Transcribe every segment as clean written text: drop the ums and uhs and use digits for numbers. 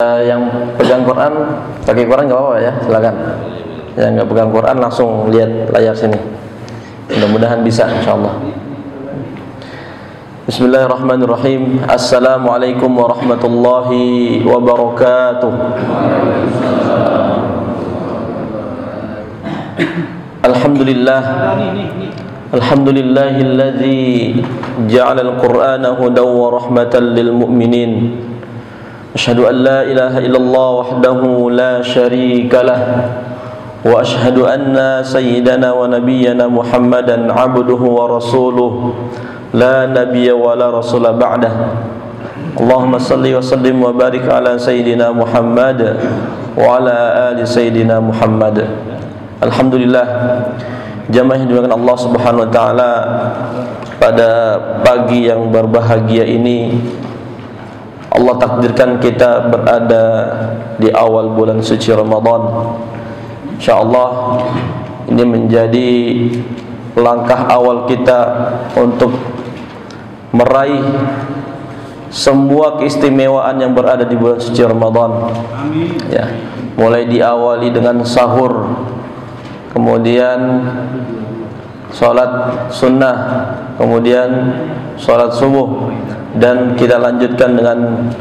Yang pegang Quran, pakai Quran nggak apa-apa ya, silakan. Yang nggak pegang Quran langsung lihat layar sini. Mudah-mudahan bisa, insyaallah. Bismillahirrahmanirrahim. Assalamualaikum warahmatullahi wabarakatuh. Alhamdulillah. Alhamdulillahilladzi ja'ala al-Qur'ana hudaw wa rahmatan lil mu'minin. Asyhadu an la ilaha illallah wahdahu la syarika lah wa asyhadu anna sayyidana wa nabiyyana Muhammadan abduhu wa rasuluh la nabiyya wa la rasula ba'dah. Allahumma salli wa sallim wa barik ala sayyidina Muhammad wa ala ali sayyidina Muhammad. Alhamdulillah, jamaah yang dimuliakan Allah Subhanahu wa taala, pada pagi yang berbahagia ini Allah takdirkan kita berada di awal bulan suci Ramadan. InsyaAllah ini menjadi langkah awal kita untuk meraih semua keistimewaan yang berada di bulan suci Ramadan. Ya, mulai diawali dengan sahur, kemudian sholat sunnah, kemudian sholat subuh, dan kita lanjutkan dengan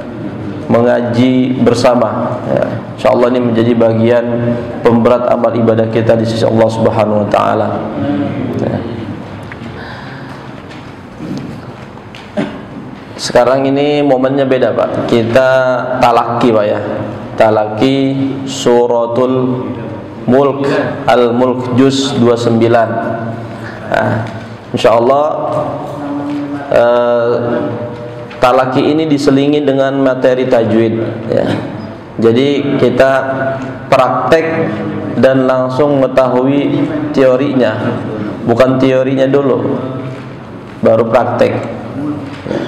mengaji bersama. Ya, insyaallah ini menjadi bagian pemberat amal ibadah kita di sisi Allah Subhanahu wa taala. Ya. Sekarang ini momennya beda, Pak. Kita talaki, Pak ya. Talaki suratul Mulk, Al-Mulk juz 29. Nah, insyaallah talaki ini diselingi dengan materi tajwid ya. Jadi kita praktek dan langsung mengetahui teorinya, bukan teorinya dulu baru praktek ya.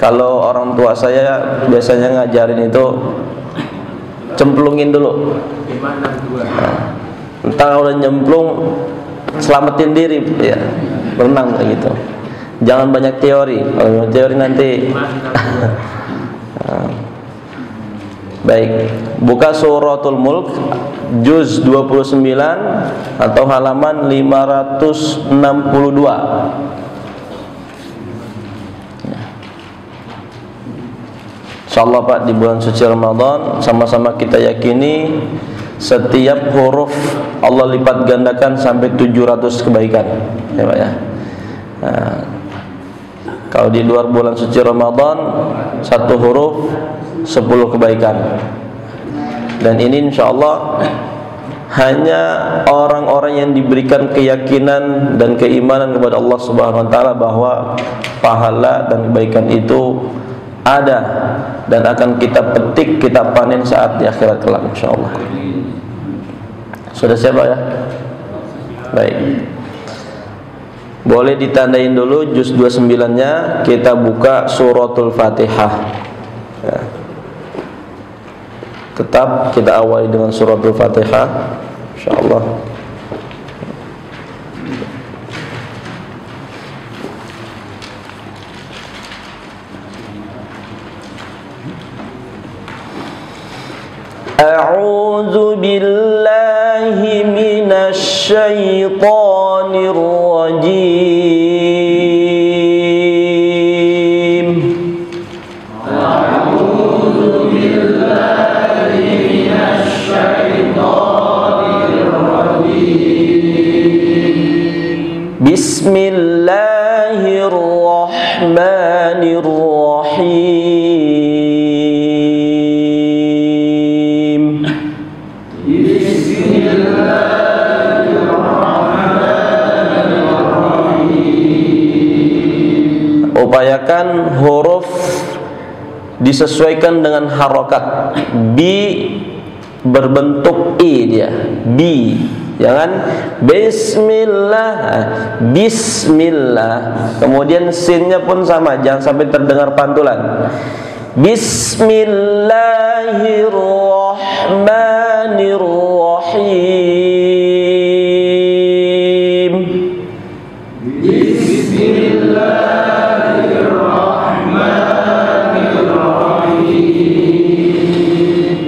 Kalau orang tua saya biasanya ngajarin itu cemplungin dulu. Nah, entah udah nyemplung, selamatin diri ya, berenang gitu. Jangan banyak teori. Kalau teori nanti baik, buka suratul Mulk juz 29 atau halaman 562. InsyaAllah Pak, di bulan suci Ramadan sama-sama kita yakini setiap huruf Allah lipat gandakan sampai 700 kebaikan ya Pak ya. Nah, kalau di luar bulan suci Ramadan satu huruf 10 kebaikan. Dan ini insyaallah hanya orang-orang yang diberikan keyakinan dan keimanan kepada Allah Subhanahu wa taala bahwa pahala dan kebaikan itu ada dan akan kita petik, kita panen saat di akhirat kelak insyaallah. Sudah siap ya? Baik. Boleh ditandain dulu juz 29-nya. Kita buka suratul Fatihah ya. Tetap kita awali dengan suratul Fatihah insyaallah. A'udzu billahi minasy syaithanir rajim. A'udzu billahi minasy syaithanir rajim. Bismillahirrahmanirrahim. Upayakan huruf disesuaikan dengan harokat. Bi berbentuk I dia. Bi. Jangan bismillah. Bismillah. Kemudian sinnya pun sama, jangan sampai terdengar pantulan. Bismillahirrahmanirrahim. Bismillahirrahmanirrahim.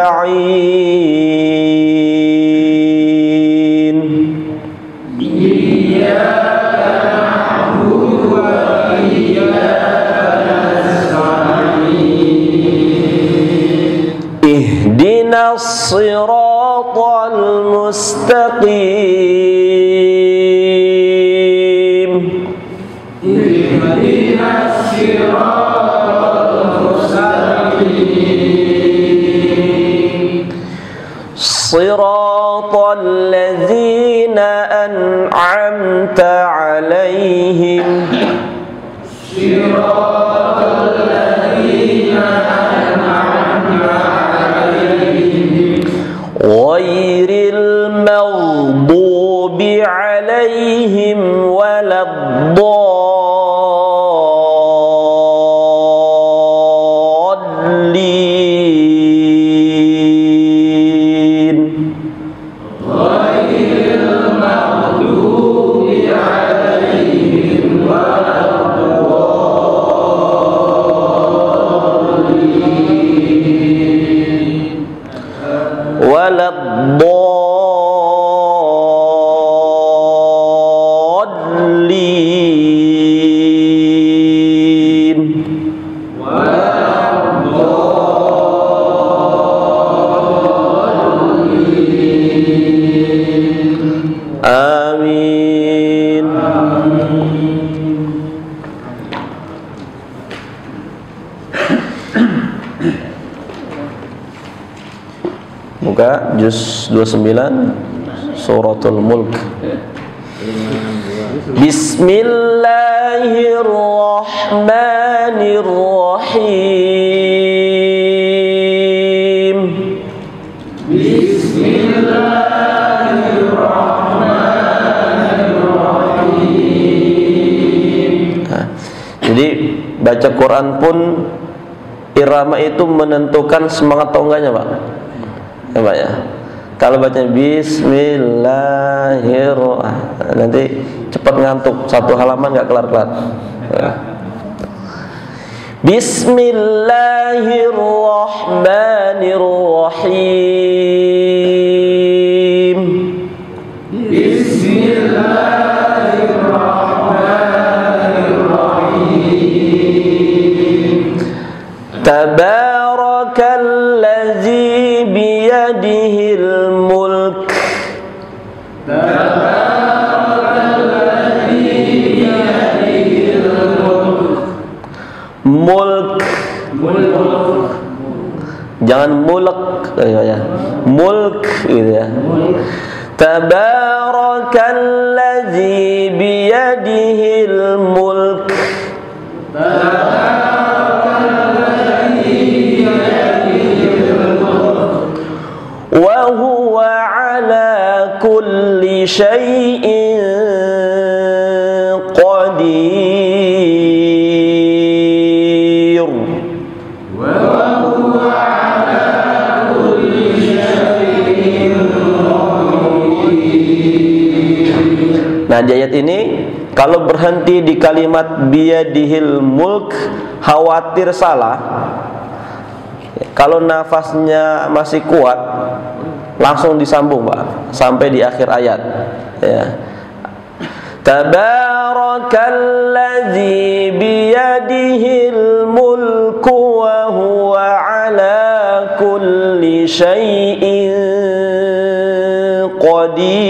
nasta'in. Ihdinas siratal mustaqim. Ihdinas siratal mustaqim. Siratal ladzina an'amta 'alaihim. Siratal ladzina ghairil maghdubi 'alaihim waladdallin. Ghairil maghdubi 'alaihim waladdallin. Amin. Buka juz 29 suratul Mulk. Bismillahirrahmanirrahim. Bismillahirrahmanirrahim. Jadi baca Quran pun irama itu menentukan semangat atau enggaknya, Pak. Ya, Pak ya. Kalau baca Bismillahirrahmanirrahim nanti cepat ngantuk, satu halaman nggak kelar-kelar. Ya. Bismillahirrahmanirrahim. Bismillahirrahmanirrahim. Tabarakalladzi biyadihil mulk. Tabarakalladzi biyadihil mulk. Mulk. Jangan mulek ya. Mulk gitu ya. Tabarakalladzi biyadihil mulk. Wa huwa ala kulli syai'in qadir. Wa huwa ala kulli syai'in qadir. Nah, di ayat ini kalau berhenti di kalimat biyadihil mulk khawatir salah. Kalau nafasnya masih kuat langsung disambung, Pak, sampai di akhir ayat ya. Tabarakalladzi biyadihil mulku wa huwa ala kulli syai'in qadir.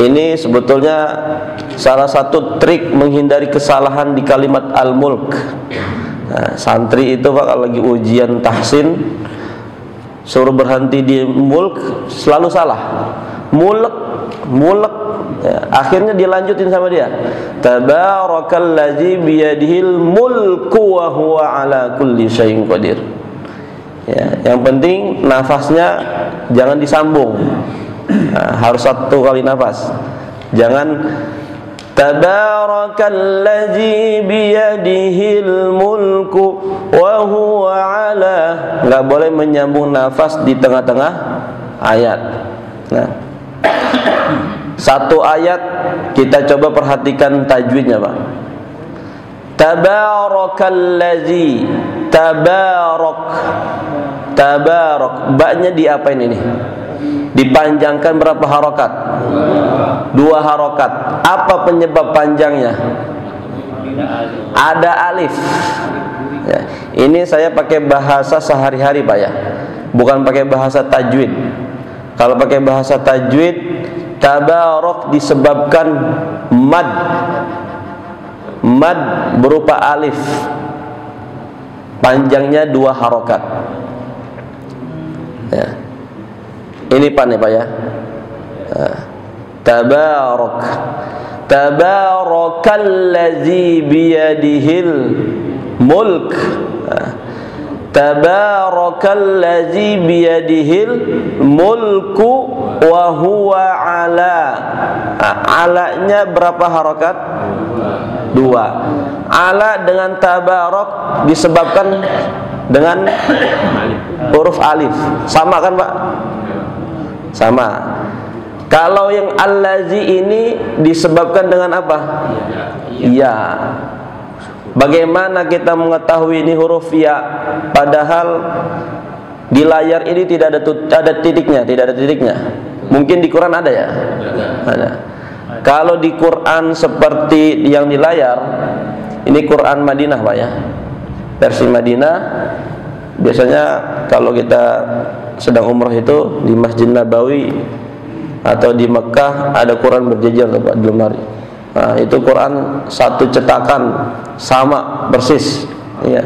Ini sebetulnya salah satu trik menghindari kesalahan di kalimat al-mulk. Nah, santri itu, Pak, kalau lagi ujian tahsin suruh berhenti di mulk selalu salah. Mulek, mulek ya, akhirnya dilanjutin sama dia. Tabarakalladzi biyadihil mulku wa huwa ala kulli syai'in qadir. Ya, yang penting nafasnya jangan disambung. Nah, harus satu kali nafas. Jangan tabarakalladzi biyadihil mulku wa huwa ala, nggak boleh menyambung nafas di tengah-tengah ayat. Nah, satu ayat kita coba perhatikan tajwidnya, Pak. Tabarakallazi, tabarak, tabarak, ba-nya diapain ini? Dipanjangkan berapa harokat? 2 harokat. Apa penyebab panjangnya? Ada alif ya. Ini saya pakai bahasa sehari-hari, Pak ya, bukan pakai bahasa tajwid. Kalau pakai bahasa tajwid, tabarak disebabkan mad, mad berupa alif, panjangnya 2 harokat ya. Ini Pak nih, Pak ya. Tabarak, tabarakallazi biyadihil mulk, tabarakallazi biyadihil mulku wa huwa ala. Alanya berapa harokat? 2. Ala dengan tabarak disebabkan dengan huruf alif. Sama kan, Pak? Sama. Kalau yang allazi ini disebabkan dengan apa? Ya. Bagaimana kita mengetahui ini huruf ya, padahal di layar ini tidak ada titiknya, tidak ada titiknya. Mungkin di Quran ada ya? Ada. Kalau di Quran seperti yang di layar, ini Quran Madinah, Pak ya. Versi Madinah. Biasanya kalau kita sedang umrah itu di Masjid Nabawi atau di Mekah ada Quran berjejer, Pak, di lemari. Nah, itu Quran satu cetakan sama persis ya.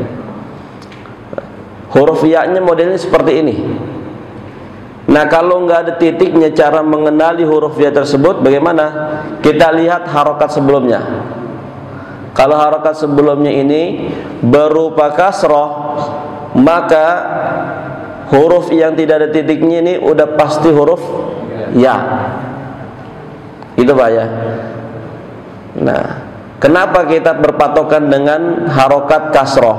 Huruf ya-nya modelnya seperti ini. Nah, kalau nggak ada titiknya, cara mengenali huruf ya tersebut bagaimana? Kita lihat harokat sebelumnya. Kalau harokat sebelumnya ini berupa kasroh, maka huruf yang tidak ada titiknya ini udah pasti huruf ya. Itu, Pak ya. Nah, kenapa kita berpatokan dengan harokat kasroh?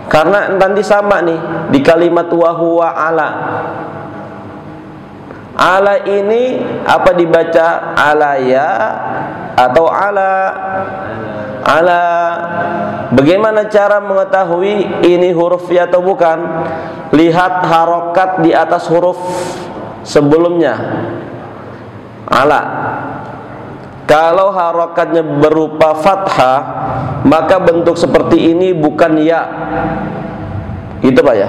Karena nanti sama nih di kalimat wa huwa ala. Ala ini apa dibaca alaya atau ala? Ala. Bagaimana cara mengetahui ini huruf ya atau bukan? Lihat harokat di atas huruf sebelumnya. Ala. Kalau harokatnya berupa fathah, maka bentuk seperti ini bukan ya. Gitu, Pak ya.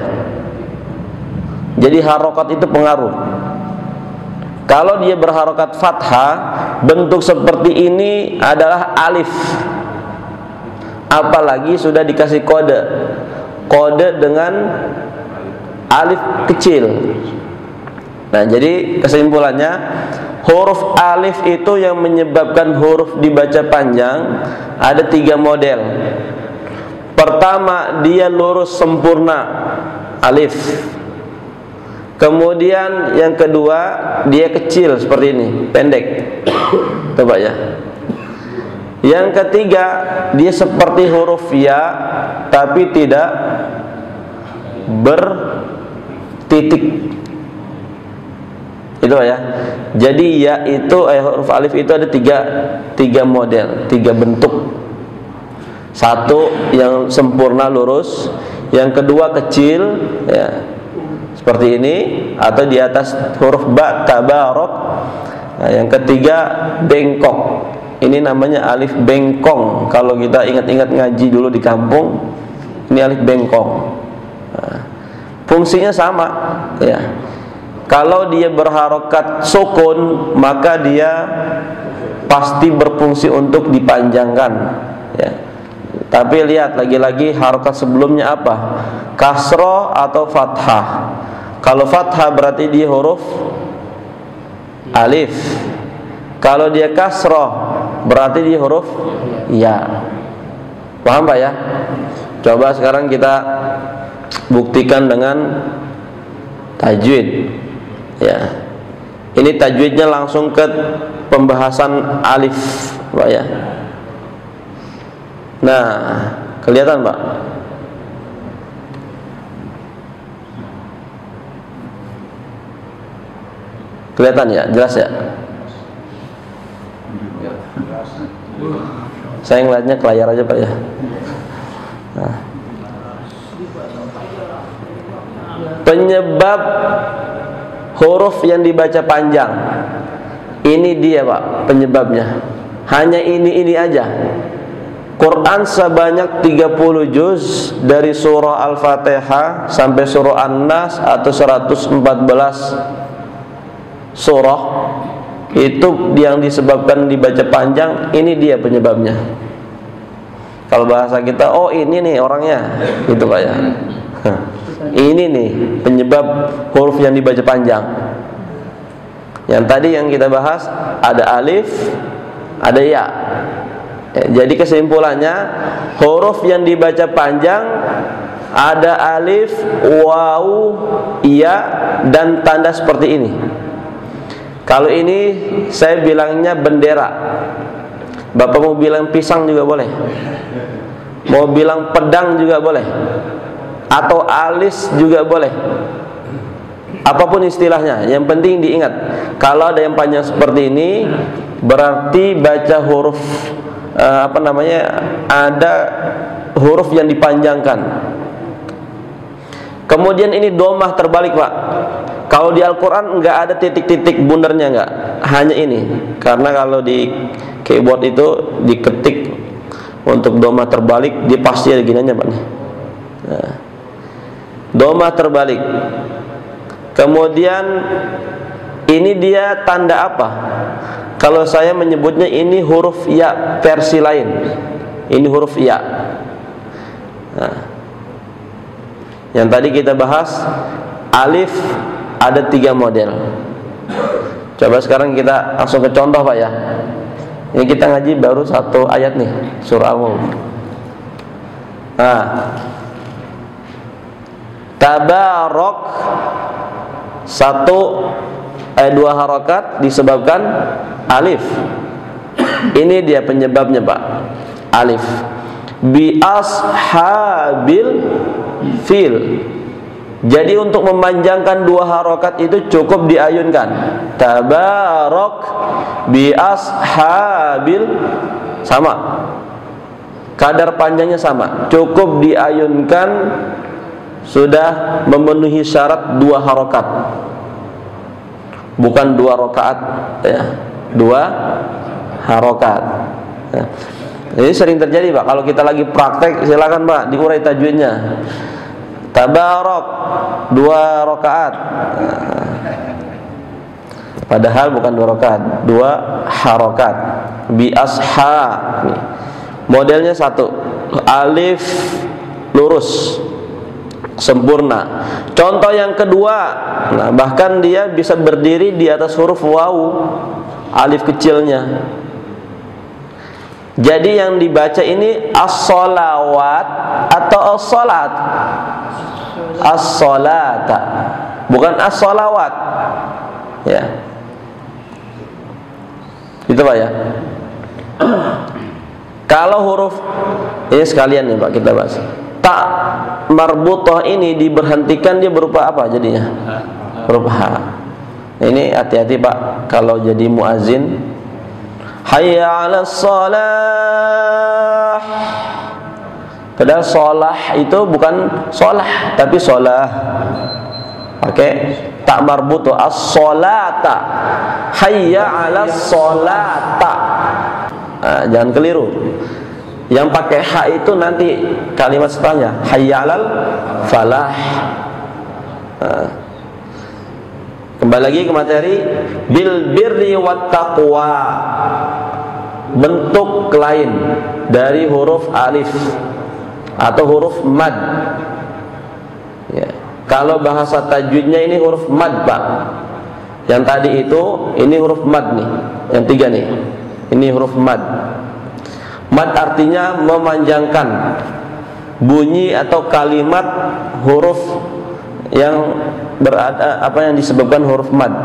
Jadi harokat itu pengaruh. Kalau dia berharokat fathah, bentuk seperti ini adalah alif. Apalagi sudah dikasih kode, kode dengan alif kecil. Nah, jadi kesimpulannya, huruf alif itu yang menyebabkan huruf dibaca panjang ada 3 model. Pertama, dia lurus sempurna, alif. Kemudian yang kedua, dia kecil seperti ini, pendek. Coba ya. Yang ketiga, dia seperti huruf ya tapi tidak bertitik. Itu ya. Jadi ya itu huruf alif itu ada tiga model, 3 bentuk. Satu yang sempurna lurus, yang kedua kecil ya, seperti ini, atau di atas huruf ba, tabarok. Nah, yang ketiga bengkok. Ini namanya alif bengkong. Kalau kita ingat-ingat ngaji dulu di kampung, ini alif bengkong. Nah, fungsinya sama ya. Kalau dia berharokat sukun, maka dia pasti berfungsi untuk dipanjangkan ya. Tapi lihat lagi-lagi harokat sebelumnya apa? Kasroh atau fathah. Kalau fathah berarti dia huruf alif. Kalau dia kasroh berarti dia huruf ya. Paham, Pak ya? Coba sekarang kita buktikan dengan tajwid. Ya, ini tajwidnya langsung ke pembahasan alif, Pak ya. Nah, kelihatan, Pak? Kelihatan ya, jelas ya. Saya ngeliatnya ke layar aja Pak ya. Nah. Penyebab huruf yang dibaca panjang, ini dia Pak penyebabnya. Hanya ini aja. Quran sebanyak 30 juz, dari surah Al-Fatihah sampai surah An-Nas atau 114 surah, itu yang disebabkan dibaca panjang. Ini dia penyebabnya. Kalau bahasa kita, oh ini nih orangnya, gitu Pak ya. Ini nih penyebab huruf yang dibaca panjang. Yang tadi yang kita bahas, ada alif, ada ya. Jadi kesimpulannya, huruf yang dibaca panjang ada alif, waw, ya, dan tanda seperti ini. Kalau ini saya bilangnya bendera. Bapak mau bilang pisang juga boleh, mau bilang pedang juga boleh, atau alis juga boleh. Apapun istilahnya, yang penting diingat, kalau ada yang panjang seperti ini, berarti baca huruf ada huruf yang dipanjangkan. Kemudian ini domah terbalik Pak. Kalau di Al-Quran nggak ada titik-titik bundernya, nggak, hanya ini. Karena kalau di keyboard itu diketik untuk domah terbalik, dia pasti ada gininya Pak. Nah, domah terbalik. Kemudian ini dia tanda apa? Kalau saya menyebutnya ini huruf ya versi lain. Ini huruf ya. Nah, yang tadi kita bahas alif ada 3 model. Coba sekarang kita langsung ke contoh Pak ya. Ini kita ngaji baru 1 ayat nih, surah Al-Mulk. Nah, tabarok 2 harokat disebabkan alif. Ini dia penyebabnya Pak, alif. Bi ashabil fil. Jadi untuk memanjangkan 2 harokat itu cukup diayunkan. Tabarok bi ashabil, sama, kadar panjangnya sama, cukup diayunkan, sudah memenuhi syarat 2 harokat. Bukan 2 rakaat ya, 2 harokat ya. Ini sering terjadi Pak, kalau kita lagi praktek, silakan Pak diurai tajwidnya. Tabarok 2 rakaat, padahal bukan 2 rakaat, 2 harokat. Bi asha, modelnya 1, alif lurus sempurna. Contoh yang kedua, nah bahkan dia bisa berdiri di atas huruf waw, alif kecilnya. Jadi yang dibaca ini as-sholawat atau as-sholat? As-sholata, bukan as-sholawat ya. Itu Pak ya. Kalau huruf ini sekalian nih Pak kita bahas. Tak marbutah ini diberhentikan, dia berupa apa jadinya? Huruf H. Ini hati-hati Pak, kalau jadi muazin, hayya 'alas shalah. Padahal sholah itu bukan sholah, tapi sholah. Oke, tak marbutah, as-sholata, hayya 'alas sholata. Nah, jangan keliru. Yang pakai H itu nanti kalimat setelahnya hayya 'alal falah. Nah, kembali lagi ke materi, bil birri wat taqwa, bentuk lain dari huruf alif atau huruf mad ya. Kalau bahasa tajwidnya ini huruf mad Pak. Yang tadi itu, ini huruf mad nih, yang 3 nih, ini huruf mad. Mad artinya memanjangkan bunyi atau kalimat huruf yang berada, apa yang disebabkan huruf mad,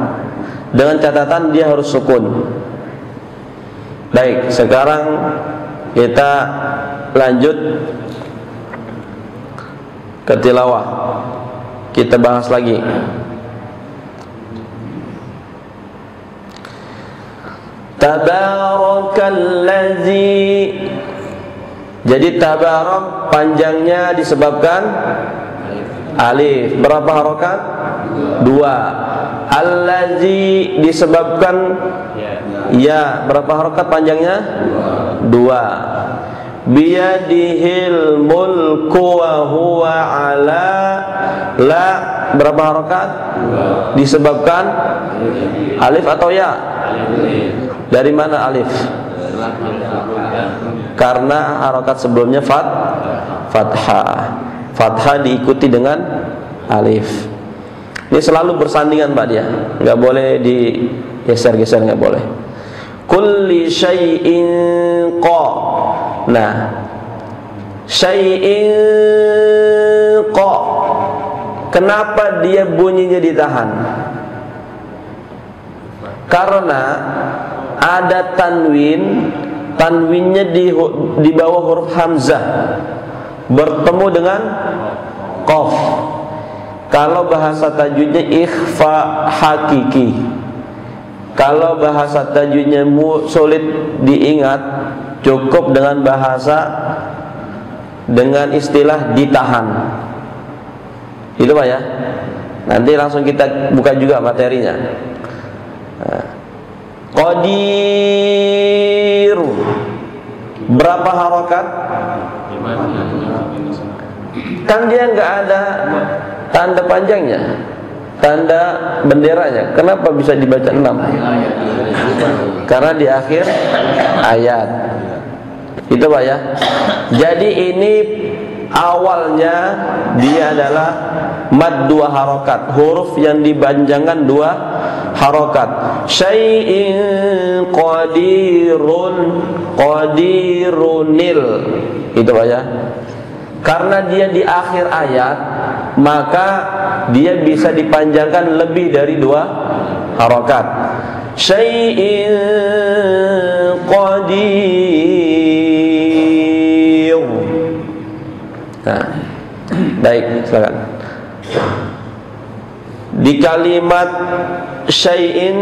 dengan catatan dia harus sukun. Baik, sekarang kita lanjut ke tilawah. Kita bahas lagi. Tabarakallazi. Jadi tabarak panjangnya disebabkan alif. Berapa harokat? 2. Allazi disebabkan ya. Berapa harokat panjangnya? 2. Biyadihil mulku wa huwa ala la. Berapa harokat? Disebabkan alif atau ya? Dari mana alif? Karena harokat sebelumnya fathah. Fathah diikuti dengan alif. Ini selalu bersandingan Pak dia. Nggak boleh digeser-geser, nggak boleh. Kulli syai'in qa. Nah, syai'in qa. Kenapa dia bunyinya ditahan? Karena ada tanwin. Tanwinnya di bawah huruf hamzah bertemu dengan qaf. Kalau bahasa tajwidnya ikhfa hakiki. Kalau bahasa tajwidnya sulit diingat, cukup dengan istilah ditahan. Itu Pak ya. Nanti langsung kita buka juga materinya. Qadir. Berapa harokat? Kan dia nggak ada tanda panjangnya, tanda benderanya. Kenapa bisa dibaca 6? Karena di akhir ayat. Itu Pak ya. Jadi ini awalnya dia adalah mad 2 harokat, huruf yang dipanjangkan 2 harokat. Syai'in qadirunil. Itu Pak ya. Karena dia di akhir ayat, maka dia bisa dipanjangkan lebih dari 2 harokat. Syai'in qadir. Nah, baik, silakan. Di kalimat syai'in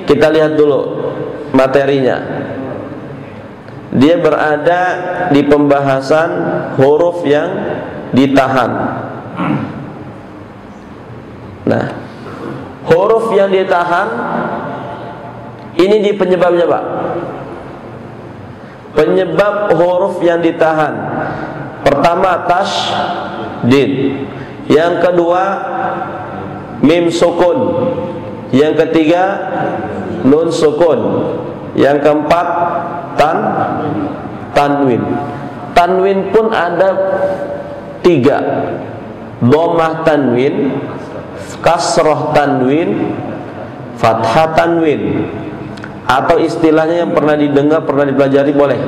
kita lihat dulu materinya. Dia berada di pembahasan huruf yang ditahan. Nah, huruf yang ditahan ini di penyebabnya Pak. Penyebab huruf yang ditahan, pertama tasydid, yang kedua mim sukun, yang ketiga nun sukun, yang keempat tanwin. Tanwin pun ada 3: dhammah tanwin, kasroh tanwin, fathah tanwin. Atau istilahnya yang pernah didengar, pernah dipelajari boleh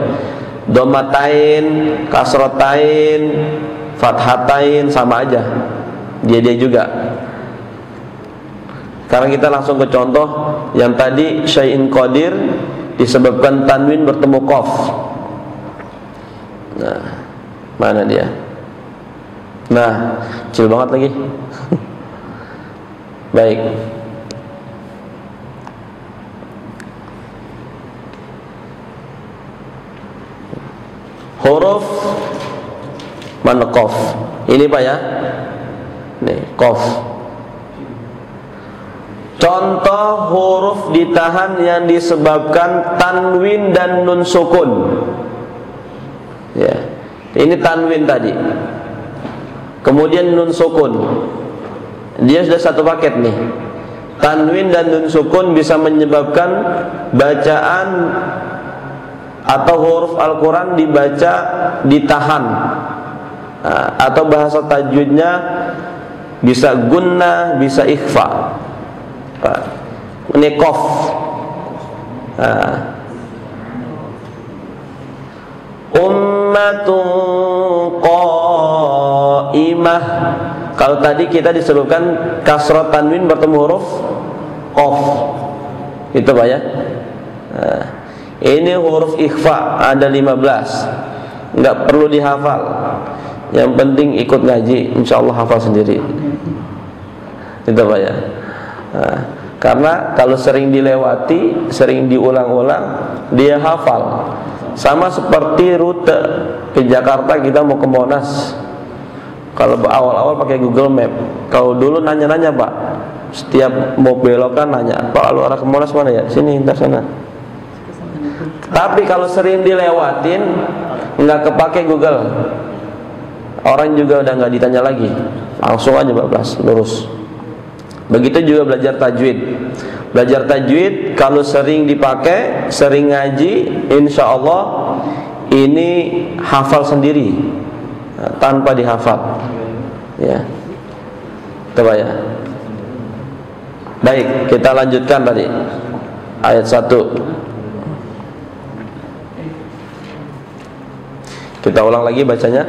dhammatain, kasrotain, fathatain, sama aja, dia juga. Sekarang kita langsung ke contoh yang tadi, syai'in qadir disebabkan tanwin bertemu qaf. Nah, mana dia? Nah, kecil banget lagi. Baik. Huruf mana qaf? Ini Pak ya. Nih, qaf. Contoh huruf ditahan yang disebabkan tanwin dan nun sukun. Ya. Ini tanwin tadi. Kemudian nun sukun. Dia sudah satu paket nih. Tanwin dan nun sukun bisa menyebabkan bacaan atau huruf Al-Quran dibaca ditahan. Atau bahasa tajwidnya bisa gunnah, bisa ikhfa. Ini qaf. Ummatun qaimah. Kalau tadi kita disebutkan kasrah tanwin bertemu huruf qaf. Itu Pak ya. Ini huruf ikhfa ada 15. Enggak perlu dihafal. Yang penting ikut ngaji, insyaallah hafal sendiri. Itu Pak ya. Karena kalau sering dilewati, sering diulang-ulang, dia hafal. Sama seperti rute ke Jakarta, kita mau ke Monas. Kalau awal-awal pakai Google Map. Kalau dulu nanya-nanya, Pak, setiap mau belokan nanya, Pak, kalau arah ke Monas mana ya? Sini, entar sana. Tapi kalau sering dilewatin, nggak kepake Google, orang juga udah nggak ditanya lagi, langsung aja bablas lurus. Begitu juga belajar tajwid. Belajar tajwid kalau sering dipakai, sering ngaji, insya Allah ini hafal sendiri tanpa dihafal. Ya, coba ya. Baik, kita lanjutkan tadi ayat 1. Kita ulang lagi bacanya.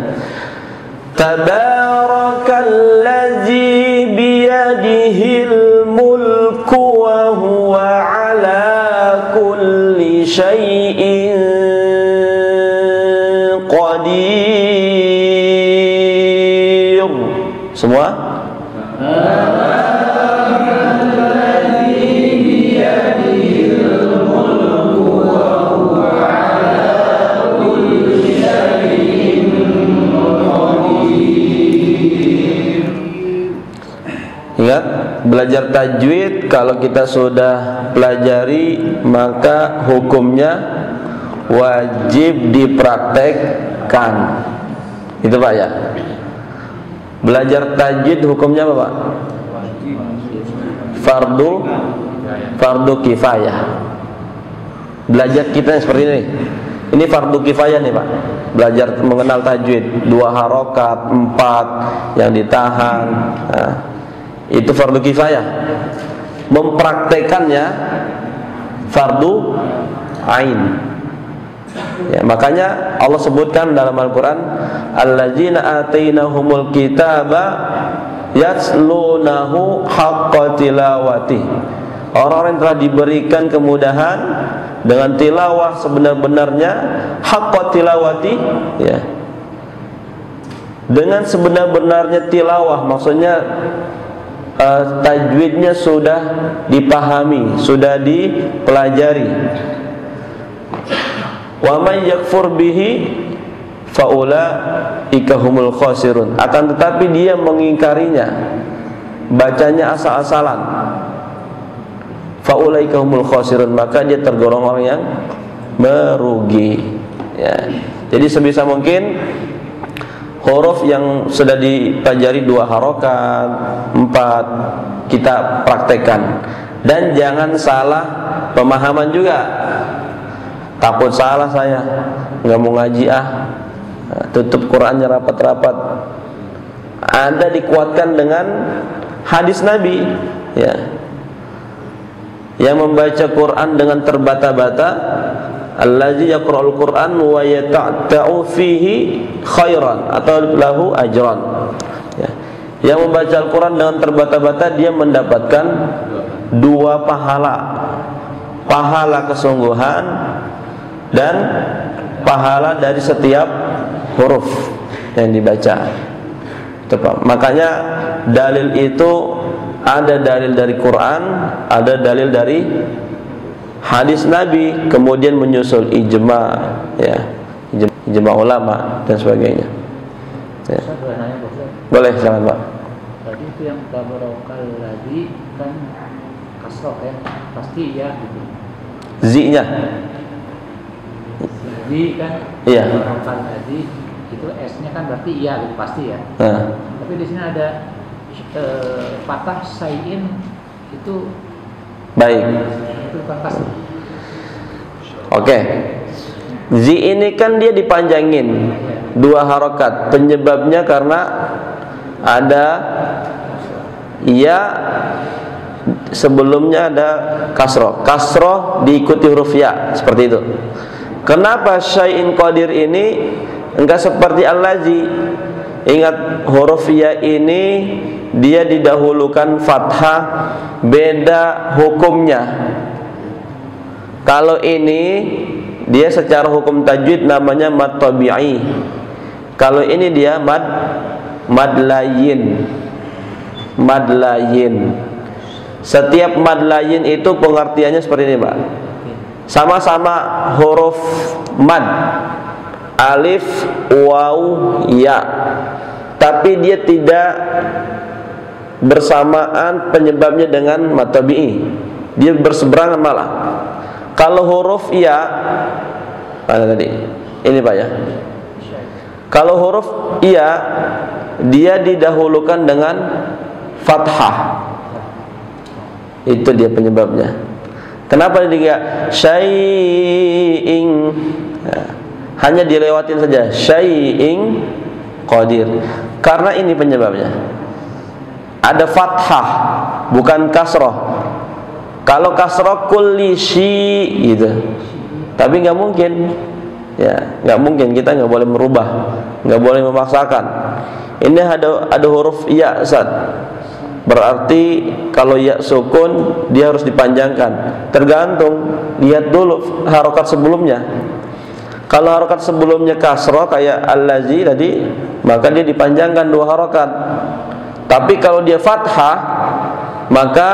Tabarakalladzi biyadihil mulku wa huwa ala kulli syai'in qadir. Semua? Ingat, belajar tajwid kalau kita sudah pelajari maka hukumnya wajib dipraktekkan. Itu Pak ya. Belajar tajwid hukumnya apa Pak? Fardu kifayah. Belajar kita seperti ini. Ini fardu kifayah nih Pak. Belajar mengenal tajwid 2 harokat, 4 yang ditahan. Nah, itu fardu kifayah. Mempraktekannya fardu ain. Ya, makanya Allah sebutkan dalam Al-Quran, alladzina atainahumul kitaba yatslunahu haqqa tilawati. Orang-orang yang telah diberikan kemudahan dengan tilawah sebenar-benarnya, haqqa tilawati, ya. Dengan sebenar-benarnya tilawah, maksudnya tajwidnya sudah dipahami, sudah dipelajari. Wa may yakfur bihi faulaika humul khasirun. Akan tetapi dia mengingkarinya, bacanya asal-asalan, faulaika humul khasirun, maka dia tergolong orang yang merugi. Ya. Jadi sebisa mungkin huruf yang sudah dipelajari 2 harokat, 4 kita praktekkan. Dan jangan salah pemahaman juga. Takut salah saya, nggak mau ngaji tutup Qurannya rapat-rapat. Anda dikuatkan dengan hadis Nabi, ya, yang membaca Quran dengan terbata-bata. Allazi yaqra'ul Qur'an wa yata'ta'u fihi khairan atau lahu ajran. Ya. Yang membaca Al-Quran dengan terbata-bata dia mendapatkan 2 pahala. Pahala kesungguhan dan pahala dari setiap huruf yang dibaca. Makanya dalil itu ada dalil dari Quran, ada dalil dari hadis Nabi, kemudian menyusul ijma, ya, ijma ulama dan sebagainya. Ya. Boleh, silakan Pak. Tadi itu yang tabarakalladzi kan kasroh ya, pasti ya gitu. Z-nya. Z kan. Iya. Tabarakalladzi itu S-nya kan berarti iya gitu, pasti ya. Nah. Tapi di sini ada patah sayin itu. Baik. Oke. Z ini kan dia dipanjangin 2 harokat. Penyebabnya karena ada ya sebelumnya ada kasroh. Kasroh diikuti huruf ya, seperti itu. Kenapa syai'in qadir ini enggak seperti allazi? Ingat, huruf ya ini dia didahulukan fathah, beda hukumnya. Kalau ini dia secara hukum tajwid namanya mad tabi'i. Kalau ini dia mad layin. Mad layin. Setiap mad layin itu pengertiannya seperti ini, Pak. Sama-sama huruf mad, alif, waw, ya, tapi dia tidak bersamaan penyebabnya dengan mad tabi'i. Dia berseberangan malah. Kalau huruf ya, mana tadi? Ini Pak ya. Kalau huruf ya, dia didahulukan dengan fathah. Itu dia penyebabnya. Kenapa dia syai'in? Hanya dilewatin saja, syai'in qadir. Karena ini penyebabnya. Ada fathah, bukan kasroh. Kalau kasroh kulli syi gitu. Tapi nggak mungkin. Ya, nggak mungkin, kita nggak boleh merubah, nggak boleh memaksakan. Ini ada huruf ya, Ustaz. Berarti kalau ya sukun dia harus dipanjangkan. Tergantung, lihat dulu harokat sebelumnya. Kalau harokat sebelumnya kasroh kayak allazi tadi, maka dia dipanjangkan 2 harokat. Tapi kalau dia fathah, maka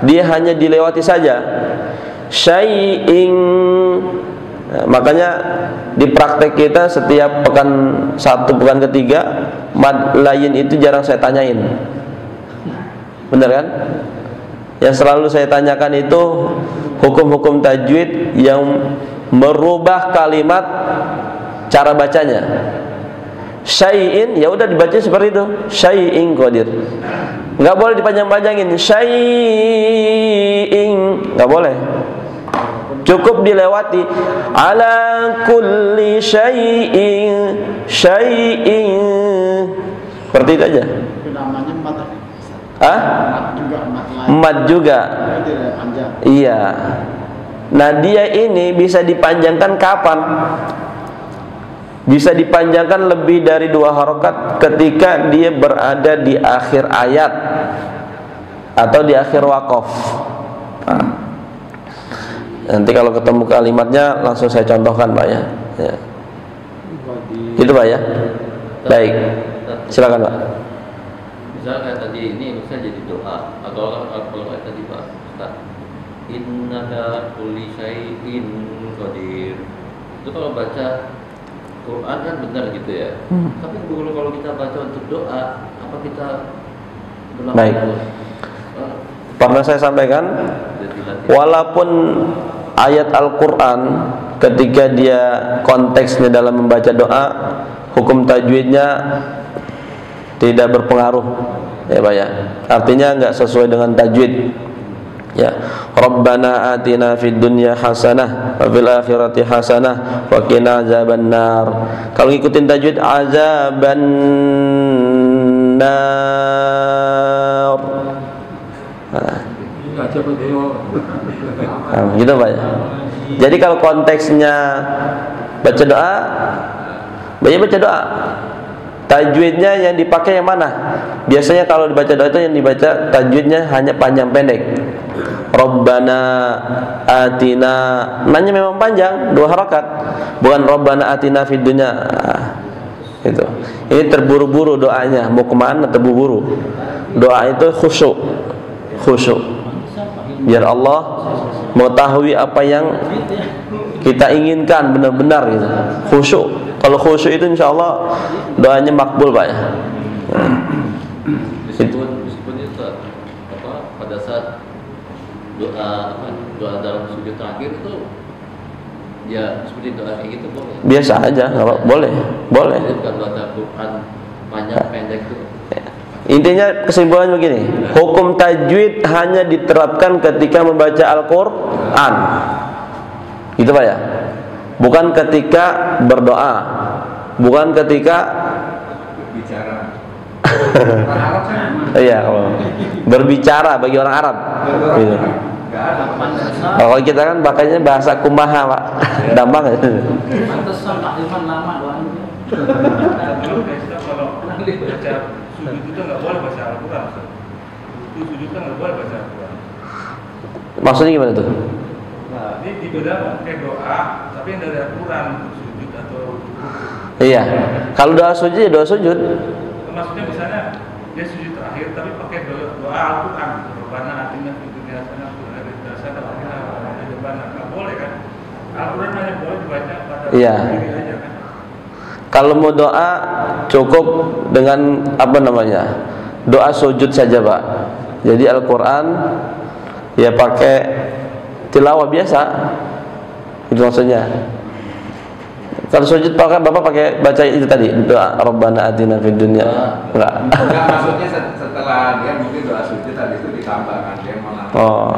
dia hanya dilewati saja. Syai'in. Nah, makanya di praktek kita setiap pekan 1, pekan ketiga, mad layin itu jarang saya tanyain. Benar kan? Yang selalu saya tanyakan itu hukum-hukum tajwid yang merubah kalimat cara bacanya. Syai'in, ya udah dibaca seperti itu. Syai'in qadir. Enggak boleh dipanjang-panjangin. Syai'in, enggak boleh. Cukup dilewati. Ala kulli syai'in, syai'in. Seperti itu aja. Namanya mad. Hah? Mad juga. Iya. Nah, dia ini bisa dipanjangkan kapan? Bisa dipanjangkan lebih dari 2 harokat ketika dia berada di akhir ayat atau di akhir waqaf. Nah, nanti kalau ketemu kalimatnya langsung saya contohkan, Pak ya. Ya. Itu Pak ya. Baik. Silakan Pak. Misalnya kayak tadi ini bisa jadi doa atau kalau kayak tadi Pak Ustaz, innaka kulli syai'in qadir. Itu kalau baca Quran kan benar gitu ya. Tapi kalau kita baca untuk doa, apa kita berlaku? Baik. Pernah saya sampaikan, walaupun ayat Al-Quran ketika dia konteksnya dalam membaca doa, hukum tajwidnya tidak berpengaruh, ya Pak ya. Artinya nggak sesuai dengan tajwid. Ya, Rabbana atina fid dunya hasanah wa fil akhirati hasanah wa qina azabannar. Kalau ngikutin tajwid azabannar. Nah, gitu Pak ya. Jadi kalau konteksnya baca doa, baca doa. Tajwidnya yang dipakai yang mana? Biasanya kalau dibaca doa itu yang dibaca tajwidnya hanya panjang pendek. Rabbana atina, nanya memang panjang 2 harokat, bukan Rabbana atina fid dunya. Itu. Ini terburu-buru doanya, mau kemana terburu-buru. Doa itu khusyuk, biar Allah mengetahui apa yang kita inginkan benar-benar gitu. Khusyuk. Kalau khusyuk itu insya Allah doanya makbul Pak ya. Meskipun itu pada saat doa dalam sujud terakhir itu ya seperti doa kayak gitu boleh. Biasa aja, nggak boleh. Jadi kalau baca Quran panjang pendek itu. Intinya kesimpulan begini, hukum tajwid hanya diterapkan ketika membaca Al-Quran. Gitu Pak ya. Bukan ketika berdoa, bukan ketika bicara. iya, kalau berbicara bagi orang Arab. Gitu. Kalau kita kan pakainya bahasa kumaha Pak, gampang ya. Pantesan Pak Iman lama doanya. Kalau baca sujud itu nggak boleh baca Al-Quran. Sujud kan nggak boleh baca Al-Quran. Maksudnya gimana tuh? Nah, ini dibedakan kayak doa, tapi yang dari Al-Quran sujud atau Iya. Kalau doa sujud ya doa sujud. maksudnya misalnya dia sujud terakhir tapi pakai doa Al-Quran, Rabbana atina Rabbana, nggak boleh kan? Al-Quran hanya boleh dibaca pada Iya. diri aja kan? Kalau mau doa cukup dengan apa namanya? Doa sujud saja, Pak. Jadi Al-Quran ya pakai tilawah biasa. Itu maksudnya. Kalau sujud Bapak pakai baca itu tadi, doa Rabbana atina fid dunya. Enggak. Enggak, maksudnya setelah dia mungkin doa sujud tadi itu ditambahkan dia mau nambah. Oh.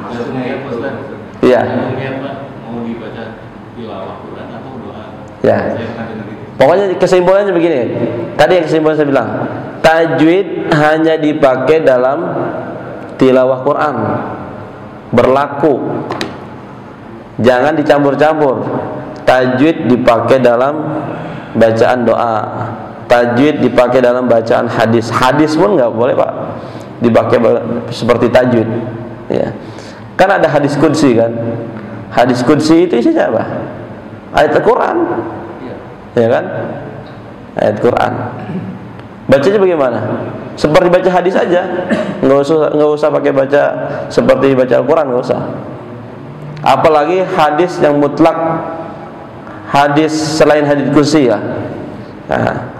Maksudnya itu. Iya. Mau dibaca tilawah Quran atau doa? Ya. Pokoknya kesimpulannya begini. Tadi yang kesimpulan saya bilang, tajwid hanya dipakai dalam tilawah Quran. Berlaku. Jangan dicampur-campur. Tajwid dipakai dalam bacaan doa. Tajwid dipakai dalam bacaan hadis. Hadis pun nggak boleh, Pak, dipakai seperti tajwid. Ya. Kan ada hadis qudsi kan. Hadis qudsi itu isinya apa? Ayat Al-Quran. Ya kan? Ayat Quran. Bacanya bagaimana? Seperti baca hadis aja. Nggak usah pakai baca seperti baca Al-Quran, nggak usah. Apalagi hadis yang mutlak, hadis selain hadis qudsi ya. Nah.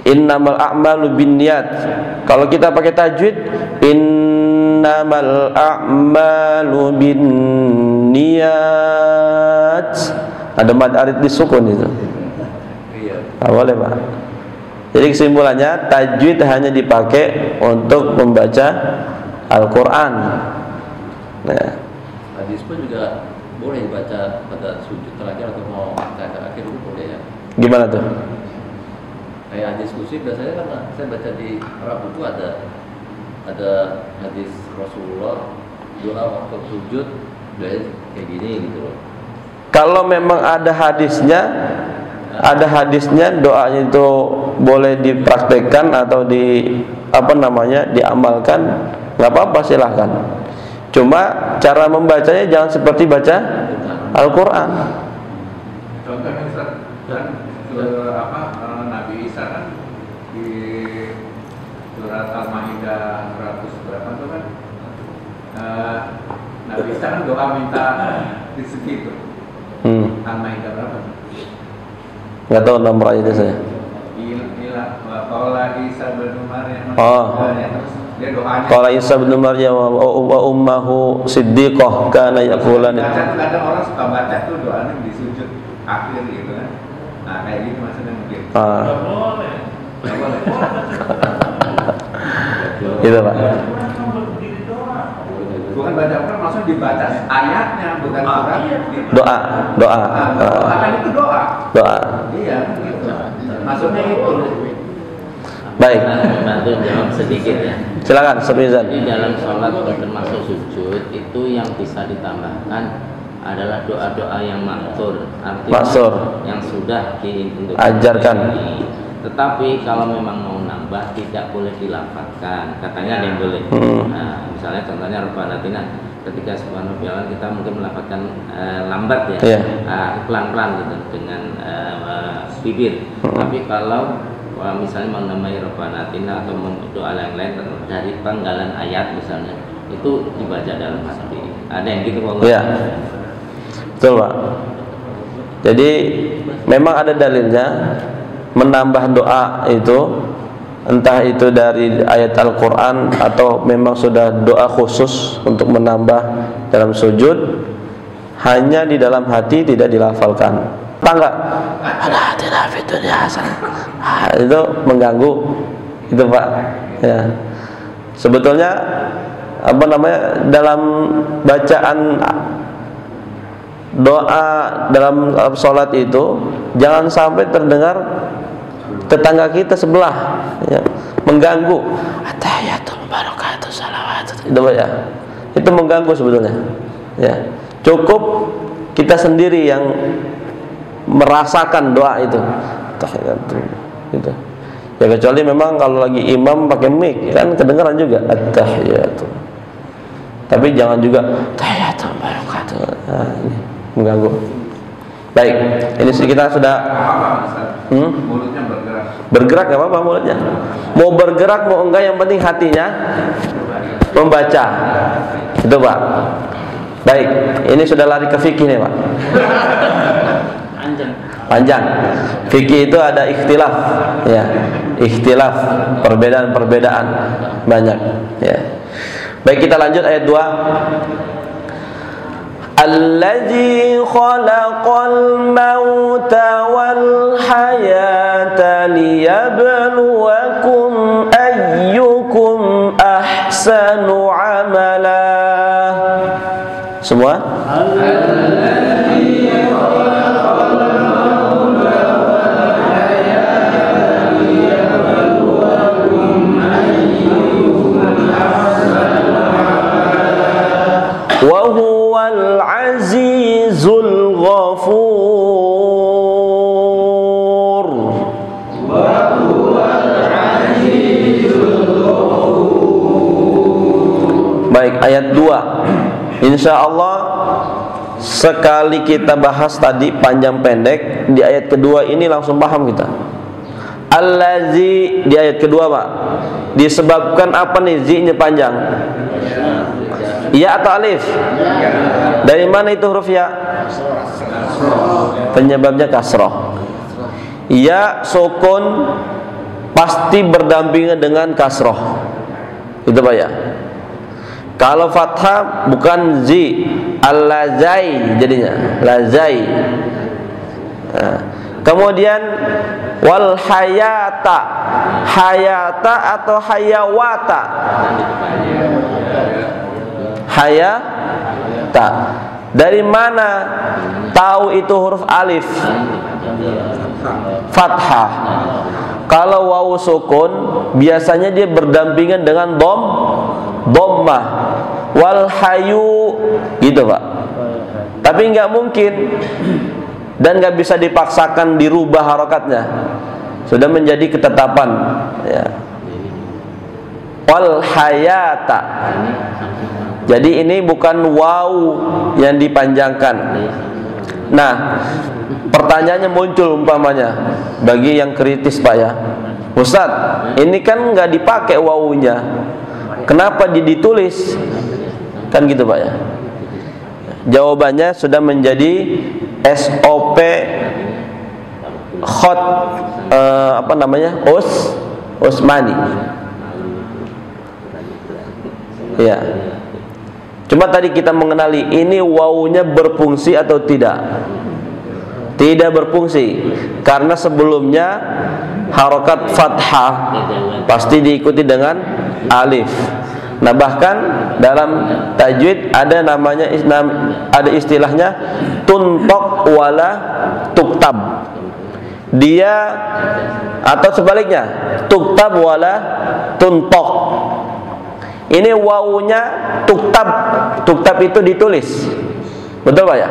Innamal a'malu binniyat. Kalau kita pakai tajwid, innamal a'malu binniyat. Ada mad arid disukun itu. Iya. Boleh, Pak. Jadi kesimpulannya tajwid hanya dipakai untuk membaca Al-Quran. Nah. Hadis pun juga boleh dibaca pada sujud terakhir atau mau terakhir itu boleh ya. Gimana tuh? Kayak hadis qudsi biasanya kan saya baca di Arab itu ada hadis Rasulullah doa waktu sujud kayak gini gitu loh. Kalau memang ada hadisnya doanya itu boleh dipraktekkan atau diamalkan, nggak apa-apa, silahkan. Cuma cara membacanya jangan seperti baca Al-Quran. Contohnya Ustaz, kan Nabi Isa kan di surat Al-Maidah 100 berapa tuh kan? Nabi Isa kan doa minta rezeki itu. Al-Maidah berapa? Nggak tahu nomor ayatnya saya. Qala Isa bin Maryam. Terus dia doanya. Qala Isa bin Maryam wa ummuhu siddiqah kana yaqulan. Kadang orang suka baca tuh doanya di sujud akhir gitu kan. Nah, kayak gitu maksudnya mungkin. Nggak boleh. Nggak boleh. Gitu, Pak. Bukan baca Quran, maksudnya dibaca ayatnya, bukan surat. Doa. Doa kan itu doa. Doa. Iya, gitu. Maksudnya itu. Baik. Bantu jawab sedikit ya. Silakan, Subizan. Di dalam sholat termasuk sujud itu yang bisa ditambahkan adalah doa-doa yang maksur, artinya Maksur. yang sudah diinstruksikan. Ajarkan. Tetapi kalau memang mau nambah tidak boleh dilafadzkan. Katanya ada yang boleh. Nah, misalnya contohnya Rabbana atina, ketika subhanahu wa ta'ala kita mungkin melafadzkan lambat ya, pelan-pelan gitu dengan bibir. Tapi kalau misalnya menamai Rabbana atina atau doa yang lain dari penggalan ayat misalnya, itu dibaca dalam hati. Ada yang gitu Pak? Iya. Betul, Pak. Jadi memang ada dalilnya menambah doa itu, entah itu dari ayat Al-Quran atau memang sudah doa khusus untuk menambah dalam sujud, hanya di dalam hati, tidak dilafalkan. Tangga itu mengganggu itu, Pak. Ya. Sebetulnya dalam bacaan doa dalam sholat itu jangan sampai terdengar tetangga kita sebelah ya, mengganggu. Atahiyatul barakatuh salawat itu ya, itu mengganggu sebetulnya ya. Cukup kita sendiri yang merasakan doa itu gitu. Ya kecuali memang kalau lagi imam pakai mic kan kedengaran juga at-tahiyatu. Tapi jangan juga tahiyatul barakatuh. Nah, ini mengganggu. Baik, ini kita sudah mulutnya bergerak. Bergerak nggak apa-apa mulutnya. Mau bergerak mau enggak, yang penting hatinya membaca. Itu, Pak. Baik, ini sudah lari ke fikih nih Pak. Panjang. Fikih itu ada ikhtilaf, ya. Ikhtilaf, perbedaan-perbedaan banyak, ya. Baik, kita lanjut ayat 2. Allazi khalaqal mauta wal hayata liyabluwakum ayyukum ahsanu amala. Semua? Wa huwal azizul ghafur. Baik, ayat 2. Insya Allah sekali kita bahas tadi panjang pendek, di ayat kedua ini langsung paham kita. Allazi di ayat kedua Pak, disebabkan apa nih zi-nya panjang? Ya atau alif? Dari mana itu huruf ya? Penyebabnya kasroh. Ya sukun pasti berdampingan dengan kasroh. Itu Pak ya. Kalau fathah bukan zi, al-lazai jadinya, lazai. Nah, kemudian wal hayata, hayata atau hayawata? Hayata. Dari mana tahu itu huruf alif? Fathah. Kalau wawu sukun biasanya dia berdampingan dengan dhammah. Wal hayu gitu Pak. Tapi nggak mungkin dan nggak bisa dipaksakan dirubah harokatnya. Sudah menjadi ketetapan, ya. Wal hayata. Jadi ini bukan waw yang dipanjangkan. Nah, pertanyaannya muncul umpamanya bagi yang kritis Pak ya. Ustadz, ini kan nggak dipakai wawunya, kenapa ditulis? Kan gitu Pak ya. Jawabannya sudah menjadi SOP khot Utsmani. Ya. Cuma tadi kita mengenali ini wawunya berfungsi atau tidak. Tidak berfungsi karena sebelumnya harokat fathah pasti diikuti dengan alif. Nah, bahkan dalam tajwid ada namanya istilahnya tuntok wala tuktab. Dia atau sebaliknya tuktab wala tuntok. Ini wawunya tuktab. Tuktab itu ditulis. Betul Pak ya?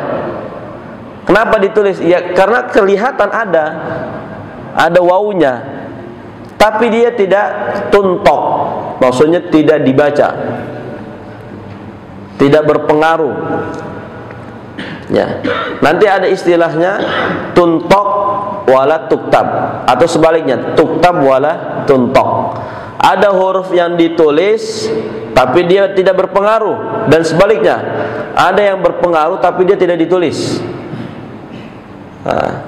Kenapa ditulis? Ya karena kelihatan ada wawunya. Tapi dia tidak tuntok. Maksudnya tidak dibaca. Tidak berpengaruh. Ya. Nanti ada istilahnya tuntok wala tuktab atau sebaliknya tuktab wala tuntok. Ada huruf yang ditulis tapi dia tidak berpengaruh dan sebaliknya ada yang berpengaruh tapi dia tidak ditulis. Nah,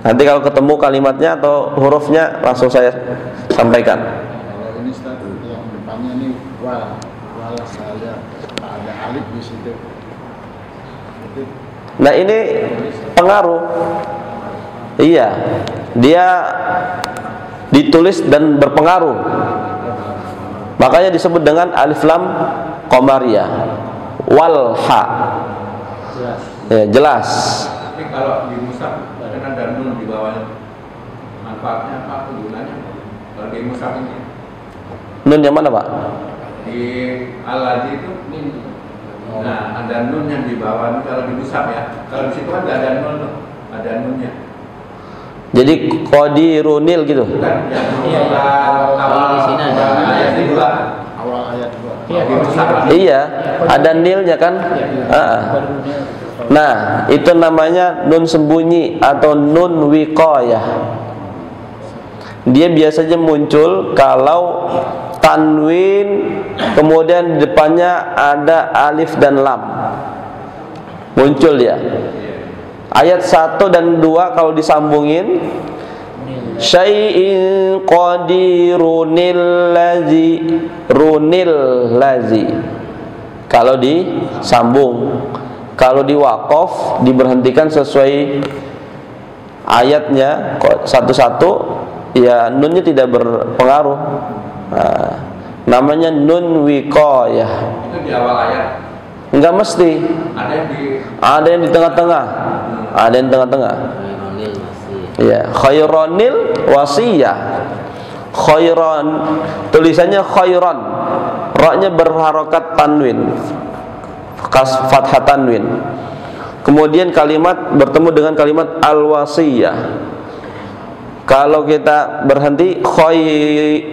nanti kalau ketemu kalimatnya atau hurufnya langsung saya sampaikan. Kalau ini Ustaz yang depannya ini wala saya ada alif di situ. Nah ini pengaruh. Iya, dia ditulis dan berpengaruh. Makanya disebut dengan alif lam qamariyah. Wal ha. Ya, jelas. Tapi kalau di mushaf kan ada nun di bawahnya. Manfaatnya apa? Gunanya? Kalau di mushaf ini. Nun yang mana Pak? Di al-ladzi itu nah, ada nun yang di bawah kalau di mushaf ya. Kalau di situ kan nggak ada nun, ada nunnya. Jadi qadirunil gitu. Bukan, yang awal di sini ada ayat 2. Awal ayat 2. Iya, ada nilnya kan? Nah, itu namanya nun sembunyi atau nun wiqayah. Dia biasanya muncul kalau tanwin, kemudian di depannya ada alif dan lam. Muncul dia. Ayat 1 dan 2 kalau disambungin, syai'in qadirunil lazi. Kalau disambung, kalau diwaqaf diberhentikan sesuai ayatnya satu-satu, ya nunnya tidak berpengaruh. Nah, namanya nun wiqayah. Itu di awal ayat. Enggak mesti. Ada yang di tengah-tengah. Ada yang tengah-tengah. Ya, khaironil wasiyah. Khairon, tulisannya khairon. Ra-nya berharokat tanwin. Fathah tanwin. Kemudian kalimat bertemu dengan kalimat al-wasiyah. Kalau kita berhenti khaira,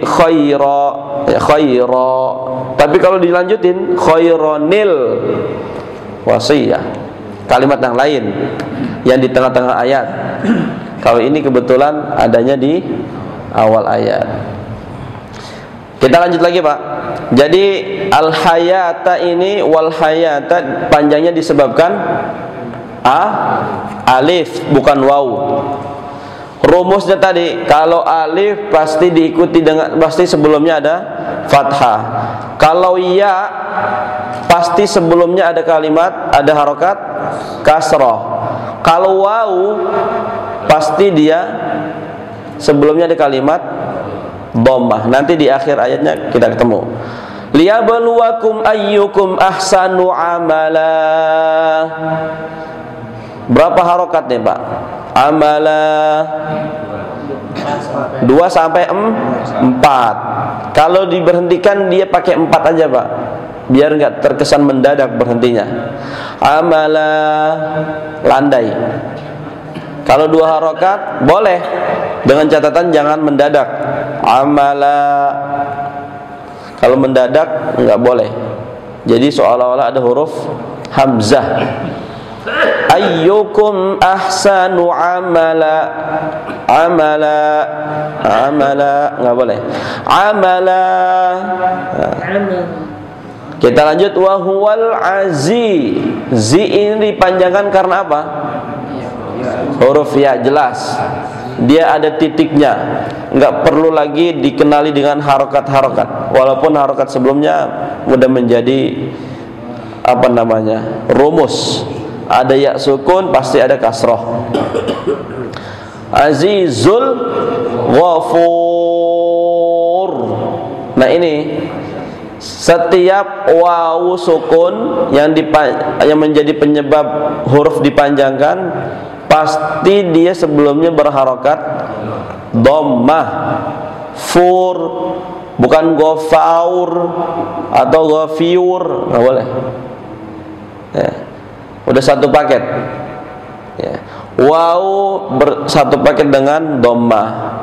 ya, khaira. Tapi kalau dilanjutin khaironil wasiyah, kalimat yang lain yang di tengah-tengah ayat. Kalau ini kebetulan adanya di awal ayat. Kita lanjut lagi, Pak. Jadi al-hayata ini, wal hayata panjangnya disebabkan alif bukan waw. Rumusnya tadi, kalau alif pasti diikuti dengan, pasti sebelumnya ada fathah. Kalau ya pasti sebelumnya ada kalimat, ada harokat kasroh. Kalau waw pasti dia sebelumnya ada kalimat dhammah. Nanti di akhir ayatnya kita ketemu. Liyabluwakum ayyukum ahsanu amala. Berapa harokatnya, Pak? Amala 2 sampai 4. Kalau diberhentikan dia pakai 4 aja, Pak, biar nggak terkesan mendadak berhentinya. Amala landai. Kalau 2 harokat boleh, dengan catatan jangan mendadak. Amala, kalau mendadak nggak boleh. Jadi seolah-olah ada huruf hamzah. Ayyukum ahsanu amala. Amala nggak boleh. Amala. Kita lanjut. Wa huwal aziz. Zi ini dipanjangkan karena apa? Huruf ya, jelas. Dia ada titiknya, nggak perlu lagi dikenali dengan harokat-harokat. Walaupun harokat sebelumnya mudah menjadi apa namanya, rumus. Ada ya sukun, pasti ada kasroh. Azizul Ghafur. Nah ini, setiap wawu sukun yang menjadi penyebab huruf dipanjangkan, pasti dia sebelumnya berharokat dhammah. Fur, bukan ghafaur atau ghafiur, nggak boleh. Ya. Udah satu paket. Ya. Waw satu paket dengan dhammah.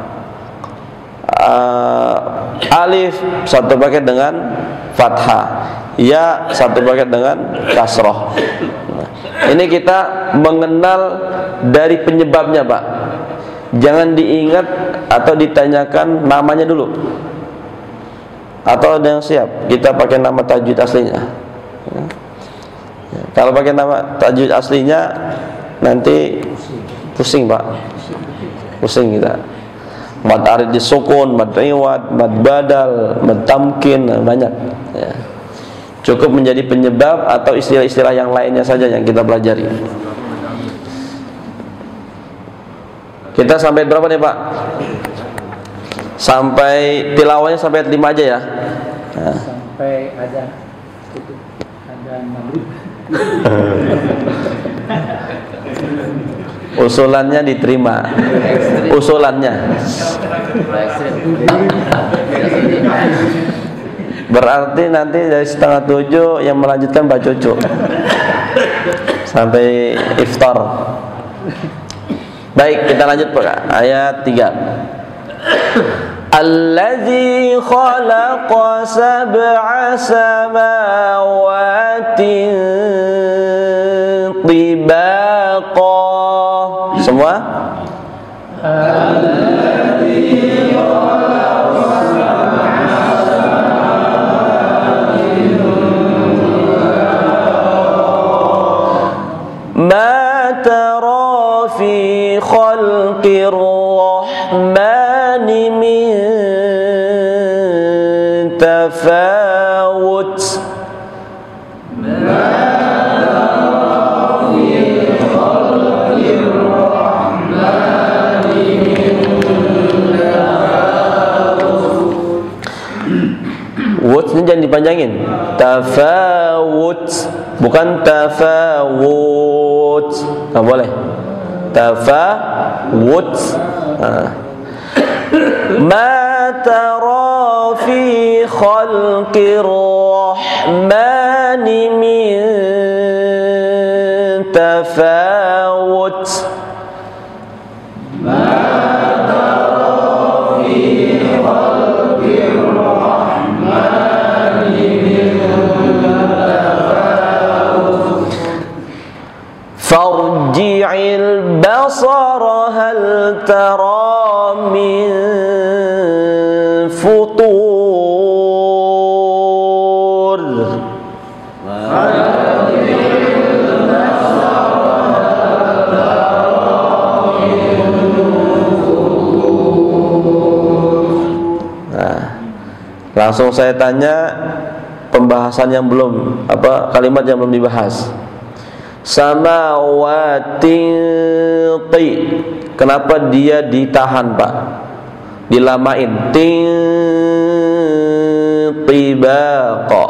Alif satu paket dengan fathah. Ya satu paket dengan kasroh. Nah, ini kita mengenal dari penyebabnya, Pak. Jangan diingat atau ditanyakan namanya dulu. Atau ada yang siap, kita pakai nama tajwid aslinya. Kalau pakai nama tajwid aslinya nanti pusing, Pak. Pusing kita. Mad arid disukun, mad iwad, mad badal, mad tamkin, banyak. Ya. Cukup menjadi penyebab atau istilah-istilah yang lainnya saja yang kita pelajari. Kita sampai berapa nih, Pak? Sampai tilawahnya sampai 5 aja ya. Nah. Sampai ada maghrib. Usulannya diterima. Usulannya. Berarti nanti dari 6:30 yang melanjutkan Pak Cucu sampai iftar. Baik, kita lanjut, Pak. Ayat 3. Allazi khalaqa sab'a samawati tibaqa. Semua? Allazi khalaqa sab'a dipanjangin. Tafawut, bukan tafawut. Nggak boleh. Tafawut. Ma tara fi khalqir rahmani min tafawut. Farji'il basara hal tara min futur. Nah, langsung saya tanya pembahasan yang belum, kalimat yang belum dibahas. Samawati, kenapa dia ditahan, Pak? Dilamain. Tibaqa,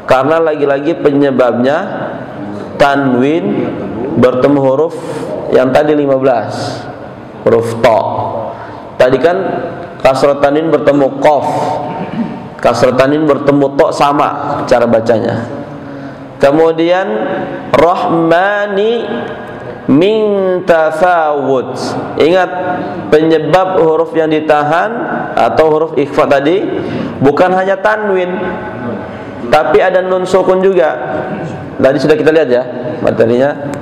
karena lagi-lagi penyebabnya tanwin bertemu huruf yang tadi 15, huruf ta. Tadi kan kasrah tanwin bertemu qaf, kasrah tanwin bertemu ta, sama cara bacanya. Kemudian rahmani min tafawut. Ingat, penyebab huruf yang ditahan atau huruf ikhfa tadi bukan hanya tanwin, tapi ada nun sukun juga. Tadi sudah kita lihat ya materinya.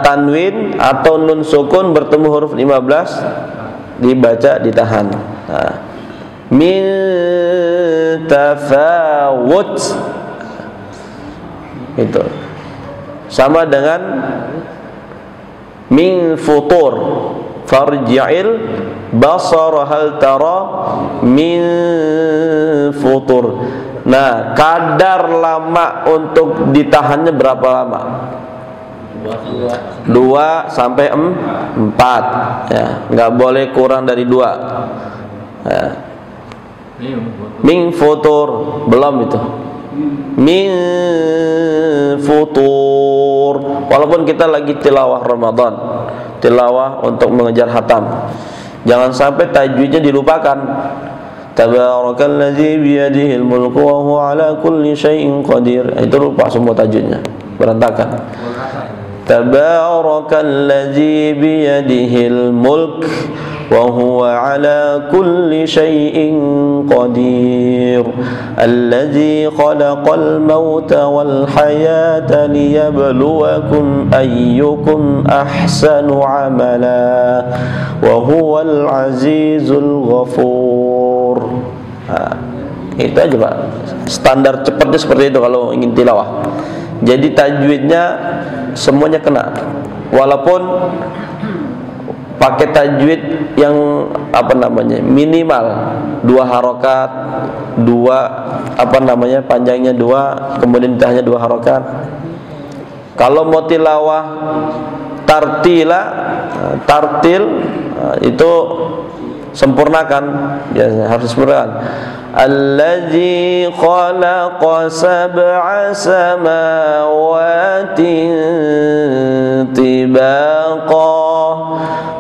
Tanwin atau nun sukun bertemu huruf 15 dibaca ditahan. Min tafawut. Itu sama dengan min futur. Farji'il basara hal tara min futur. Nah, kadar lama untuk ditahannya berapa lama? 2 sampai 4 ya, nggak boleh kurang dari 2 ya. Min futur belum itu. Min futur. Walaupun kita lagi tilawah Ramadan, tilawah untuk mengejar hatam, jangan sampai tajwidnya dilupakan. Tabarakalladzi biyadihil mulku wa huwa ala kulli syai'in qadir. Itu lupa semua tajwidnya, berantakan. Tabarakalladzi biyadihil mulk wa huwa ala kulli syai'in qadir. Alladzi khalaqal mauta wal hayata liyabluwakum ayyukum ahsanu amala wa huwal azizul ghafur. Itu aja, Pak. Standar cepatnya seperti itu kalau ingin tilawah. Jadi tajwidnya semuanya kena. Walaupun pakai tajwid yang minimal 2 harokat, 2 panjangnya 2, kemudian ditahannya 2 harokat. Kalau mau tilawah tartil itu sempurnakan, biasanya harus disempurnakan. Allazi khalaqa sab'a samawati tibaqa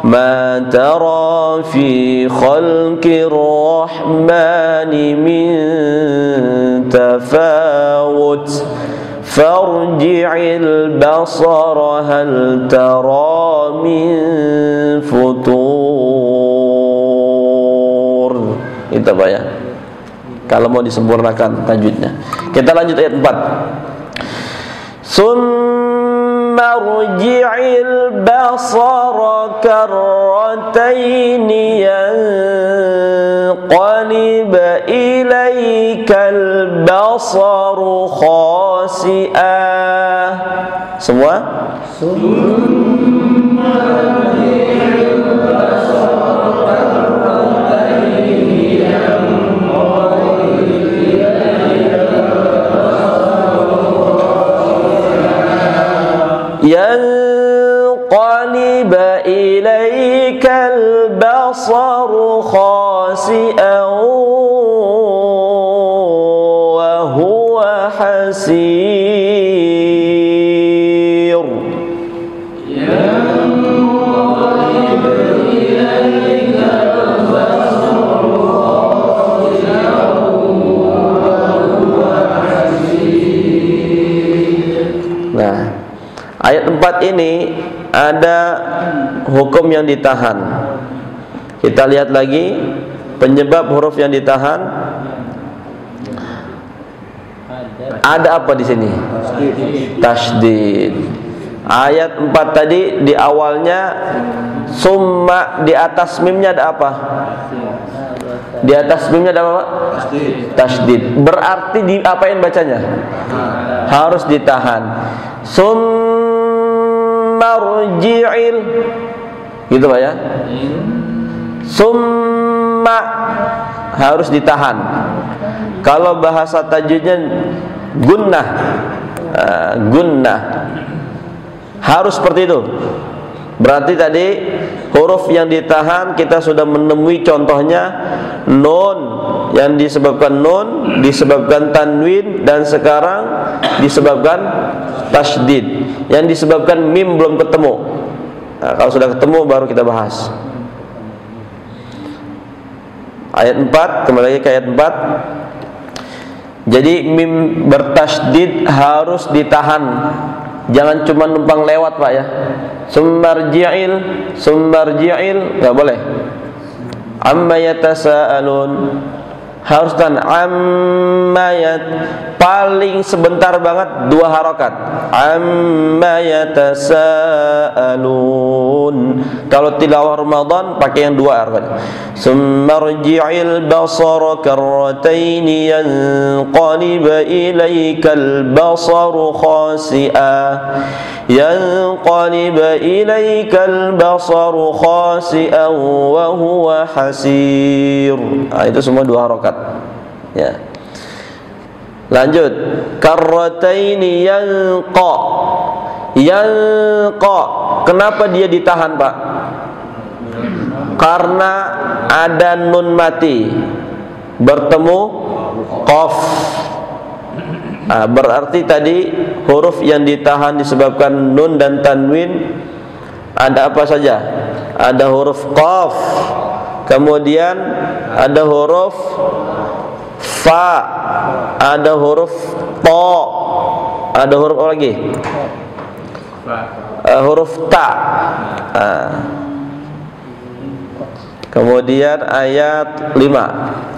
ma tara fi khalqir rahmani min tafawut farji'il basara hal tara min futur. Itu Pak ya, kalau mau disempurnakan tajwidnya. Kita lanjut ayat 4. Summa rji'il basara karrataini yanqalib ilaikal basaru khasi'ah. Semua? Summa rji'il basara karrataini yanqalib ilaikal basaru khasi'an hasir. Nah, ayat 4 ini ada hukum yang ditahan. Kita lihat lagi penyebab huruf yang ditahan. Ada apa di sini? Tasydid. Ayat 4 tadi di awalnya summa, di atas mimnya ada apa? Di atas mimnya ada apa, Pak? Tasydid. Berarti diapain bacanya? Harus ditahan. Summa rji'il, gitu Pak ya. Summa harus ditahan. Kalau bahasa tajwidnya gunnah, gunnah harus seperti itu. Berarti tadi huruf yang ditahan kita sudah menemui contohnya. Nun yang disebabkan nun, disebabkan tanwin, dan sekarang disebabkan tasydid. Yang disebabkan mim belum ketemu. Nah, kalau sudah ketemu baru kita bahas. Ayat 4, kembali lagi ke ayat 4. Jadi mim bertasydid harus ditahan. Jangan cuma numpang lewat Pak ya. Summarji'il, summarji'il, enggak boleh. Amma yatasaalun, harus tahan. Amma paling sebentar banget 2 harokat. Amma yatasaalun. Kalau tilawah Ramadan pakai yang 2 harokat. Summarji'il basara karratain yanqalib ilaikal basaru khasi'a. Yanqalib ilaikal basaru khasi'an wa huwa hasir. Nah, itu semua 2 harokat ya. Lanjut, karrataini yanqa. Yanqa, kenapa dia ditahan Pak? Karena ada nun mati bertemu qaf. Nah, berarti tadi huruf yang ditahan disebabkan nun dan tanwin ada apa saja? Ada huruf qaf, kemudian ada huruf fa, ada huruf to, ada huruf apa lagi? Huruf ta. Kemudian ayat 5.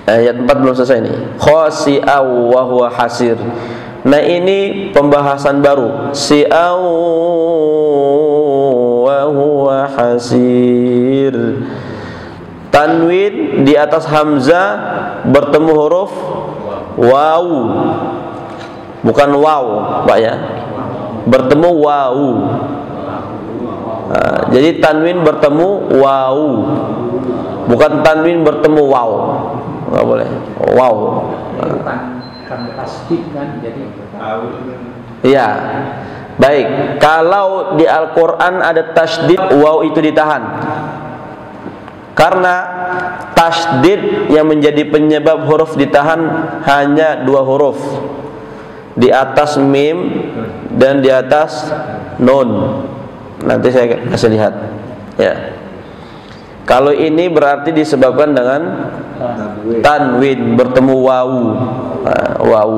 Ayat 4 belum selesai nih. Khasi'aw wa huwa hasir. Nah, ini pembahasan baru. Si'aw wa huwa hasir. Tanwin di atas hamzah bertemu huruf waw, bukan waw Pak ya, bertemu waw. Nah, jadi tanwin bertemu waw, bukan tanwin bertemu waw. Nggak boleh waw. Bukan tasydid kan, jadi iya. Baik, kalau di Al-Quran ada tasydid, waw itu ditahan. Karena tasydid yang menjadi penyebab huruf ditahan hanya 2 huruf, di atas mim dan di atas nun. Nanti saya kasih lihat ya. Kalau ini berarti disebabkan dengan tanwin bertemu waw. Waw.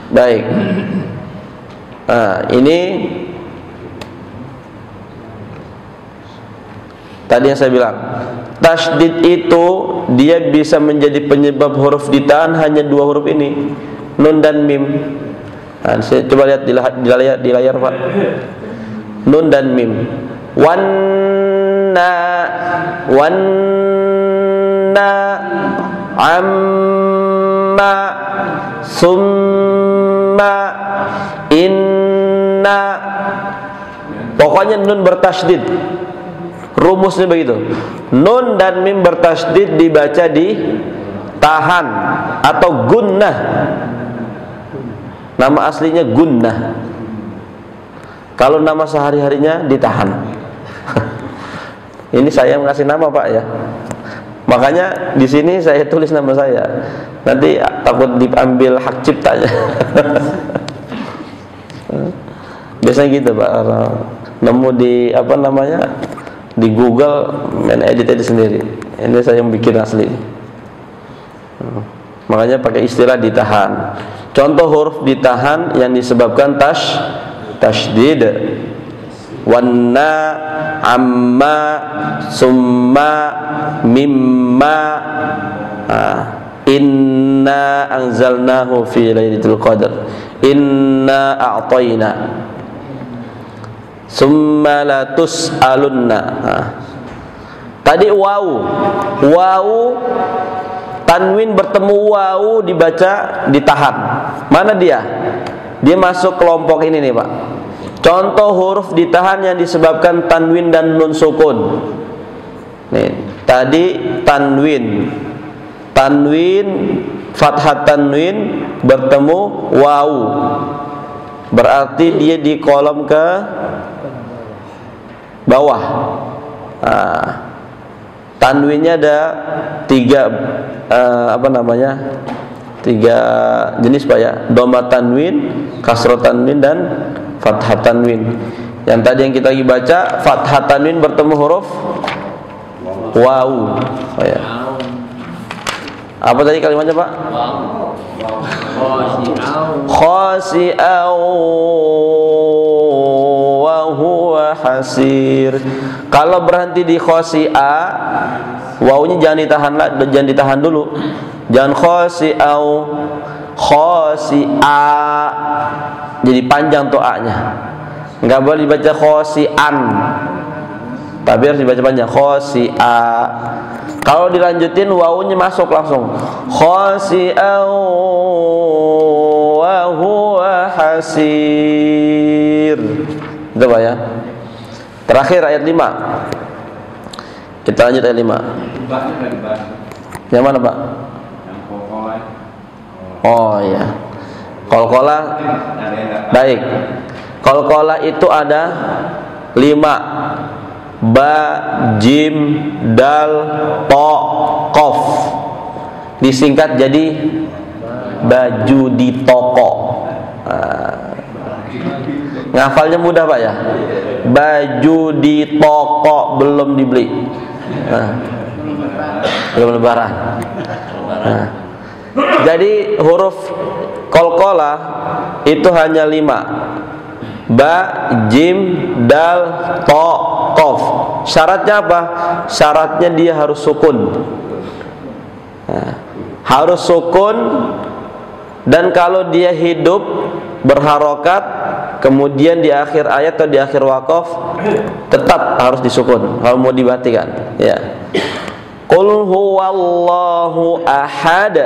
Baik. Nah, ini tadi yang saya bilang, tasydid itu dia bisa menjadi penyebab huruf ditahan hanya 2 huruf ini, nun dan mim. Nah, saya coba lihat di layar Pak. Nun dan mim. Wanna, wanna, amma, summa, inna. Pokoknya nun bertasydid. Rumusnya begitu. Nun dan mim bertasydid dibaca ditahan atau gunnah. Nama aslinya gunnah. Kalau nama sehari-harinya ditahan. Ini saya yang ngasih nama Pak ya. Makanya di sini saya tulis nama saya. Nanti takut diambil hak ciptanya. Biasanya gitu Pak. Nemu di di Google, main edit sendiri. Ini saya yang bikin asli. Makanya pakai istilah ditahan. Contoh huruf ditahan yang disebabkan tasydid. Wanna, amma, summa, mimma. Inna anzalnahu fi lailatul qadar. Inna a'tayna. Summa la tus'alunna. Tadi wawu tanwin bertemu wawu dibaca ditahan. Mana dia? Dia masuk kelompok ini nih Pak. Contoh huruf ditahan yang disebabkan tanwin dan nun sukun. Nih, tadi tanwin, fathah tanwin bertemu wawu. Berarti dia di kolom ke bawah. Tanwinnya ada tiga jenis Pak ya. Dhamma tanwin, kasrah tanwin dan fathah tanwin. Yang tadi yang kita lagi baca, fathah tanwin bertemu huruf wawu. Ya. Apa tadi kalimatnya Pak? Khasi'au wa huwa hasir. Kalau berhenti di khasi'a, wawunya jangan ditahan dulu. Jangan khasi'au, khasi'a. Jadi panjang tuh a-nya. Enggak boleh dibaca khasi'an. Tapi harus dibaca panjang, khasi'a. Kalau dilanjutin wawunya masuk langsung. Khasi'au wa huwa hasir. Itu Pak ya. Terakhir ayat 5. Kita lanjut ayat 5. Yang mana Pak? Yang kolkolah. Oh iya. Kolkolah. Baik. Kolkolah itu ada 5. Ba, jim, dal, to, kof. Disingkat jadi baju di toko. Ngafalnya mudah Pak ya. Baju di toko belum dibeli. Belum lebaran. Jadi huruf kolkolah itu hanya 5. Ba, jim, dal, to, kof. Syaratnya apa? Syaratnya dia harus sukun. Harus sukun. Dan kalau dia hidup berharokat, kemudian di akhir ayat atau di akhir waqaf, tetap harus disukun. Kalau mau dibatikan, ya. Qul huwallahu ahad.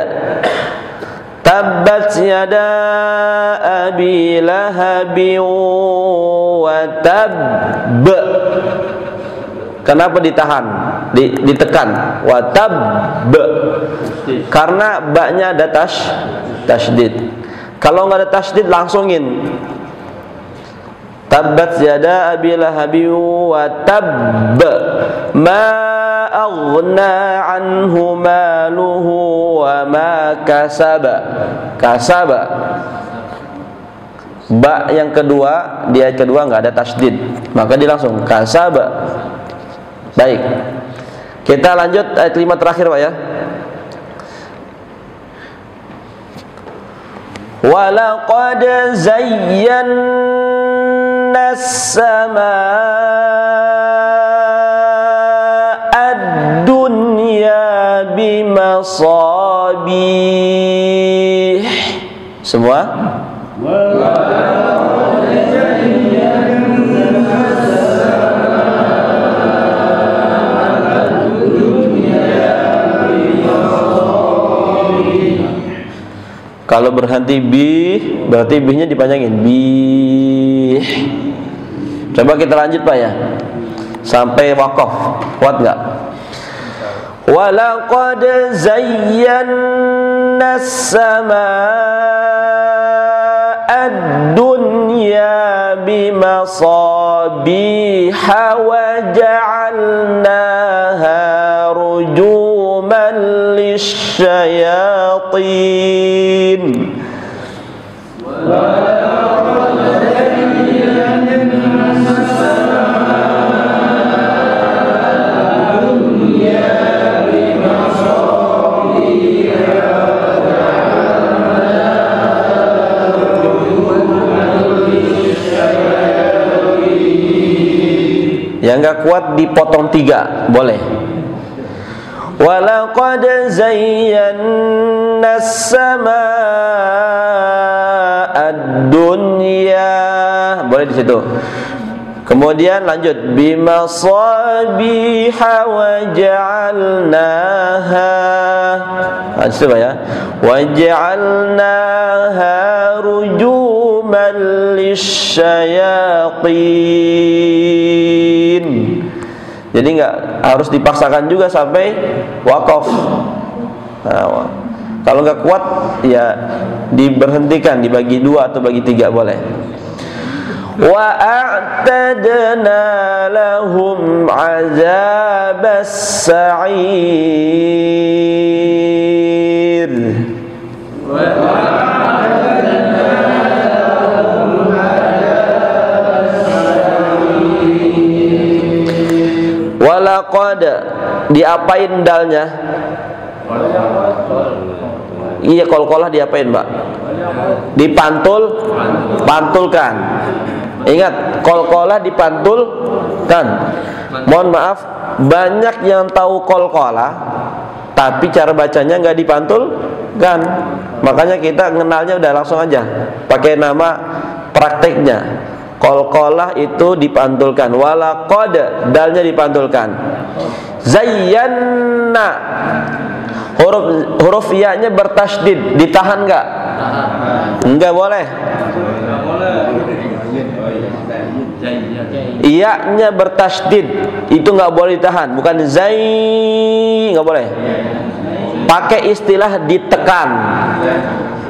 Tabbat yada abi lahabin wa tabb. Kenapa ditahan? Ditekan. Wa tabb. Karena baknya ada tasydid. Kalau nggak ada tasydid langsungin. Tabbat yada abi lahabin wa tabb. Ma aghna anhu maluhu wa ma kasaba. Ba yang kedua, di ayat kedua nggak ada tasydid, maka dia langsung kasaba. Baik, kita lanjut ayat 5 terakhir Pak ya. Walaqad zayyana ad-dunya bimasabih. Semua? Kalau berhenti bih, berarti bihnya dipanjangin. Bih. Coba kita lanjut Pak ya. Sampai waqaf. Kuat enggak? Walaqad zayyana as-samaa ad-dunya bimasabiha wa ja'alnaha rujuman للشياطين Yang nggak kuat dipotong 3, boleh. Walaqad zayyana as-samaa'a ad-dunya, boleh di situ. Kemudian lanjut bimasabiha wa ja'alnaha, coba ya, wa ja'alnaha rujuman lisyayatin. Jadi nggak harus dipaksakan juga sampai wakaf. Nah, kalau nggak kuat ya diberhentikan, dibagi 2 atau bagi 3 boleh. Wa a'tadna lahum 'adzabas sa'ir. Walaqad, diapain dalnya? Iya, qalqalah diapain, Mbak? Pantulkan. Ingat, qalqalah dipantulkan. Mohon maaf, banyak yang tahu qalqalah tapi cara bacanya nggak dipantulkan. Makanya kita kenalnya udah langsung aja pakai nama prakteknya. Qalqalah itu dipantulkan. Walaqad, dalnya dipantulkan. Zayyana, huruf ya-nya bertasydid, ditahan nggak? Enggak boleh. Iya-nya bertasydid, itu nggak boleh ditahan, bukan zai, nggak boleh. Pakai istilah ditekan.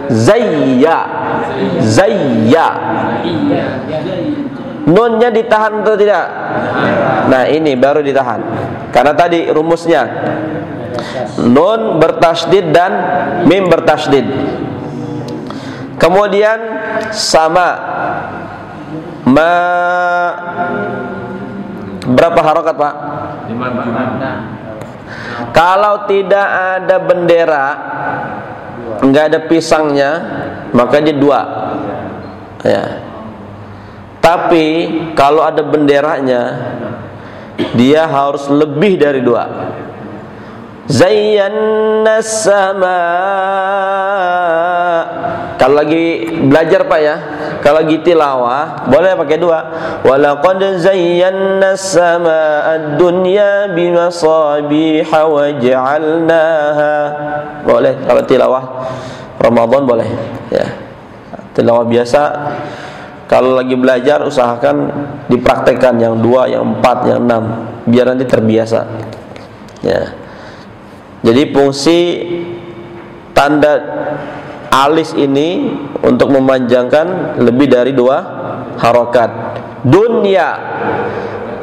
Zayya. Nunnya ditahan atau tidak? Nah, ini baru ditahan. Karena tadi rumusnya nun bertasydid dan mim bertasydid. Kemudian sama ma, berapa harokat, Pak? 5. Kalau tidak ada bendera, nggak ada pisangnya, maka dia 2 ya. Tapi kalau ada benderanya, dia harus lebih dari 2. Zayyana sama. Kalau lagi belajar, Pak ya, kalau lagi tilawah boleh pakai 2. Walaqad zayyana as-samaa'a ad-dunya bimasabiha wa ja'alnaha. Boleh kalau tilawah Ramadan boleh ya. Tilawah biasa kalau lagi belajar usahakan dipraktekkan yang 2, yang 4, yang 6 biar nanti terbiasa. Ya. Jadi fungsi tanda alis ini untuk memanjangkan lebih dari 2 harokat. Dunya,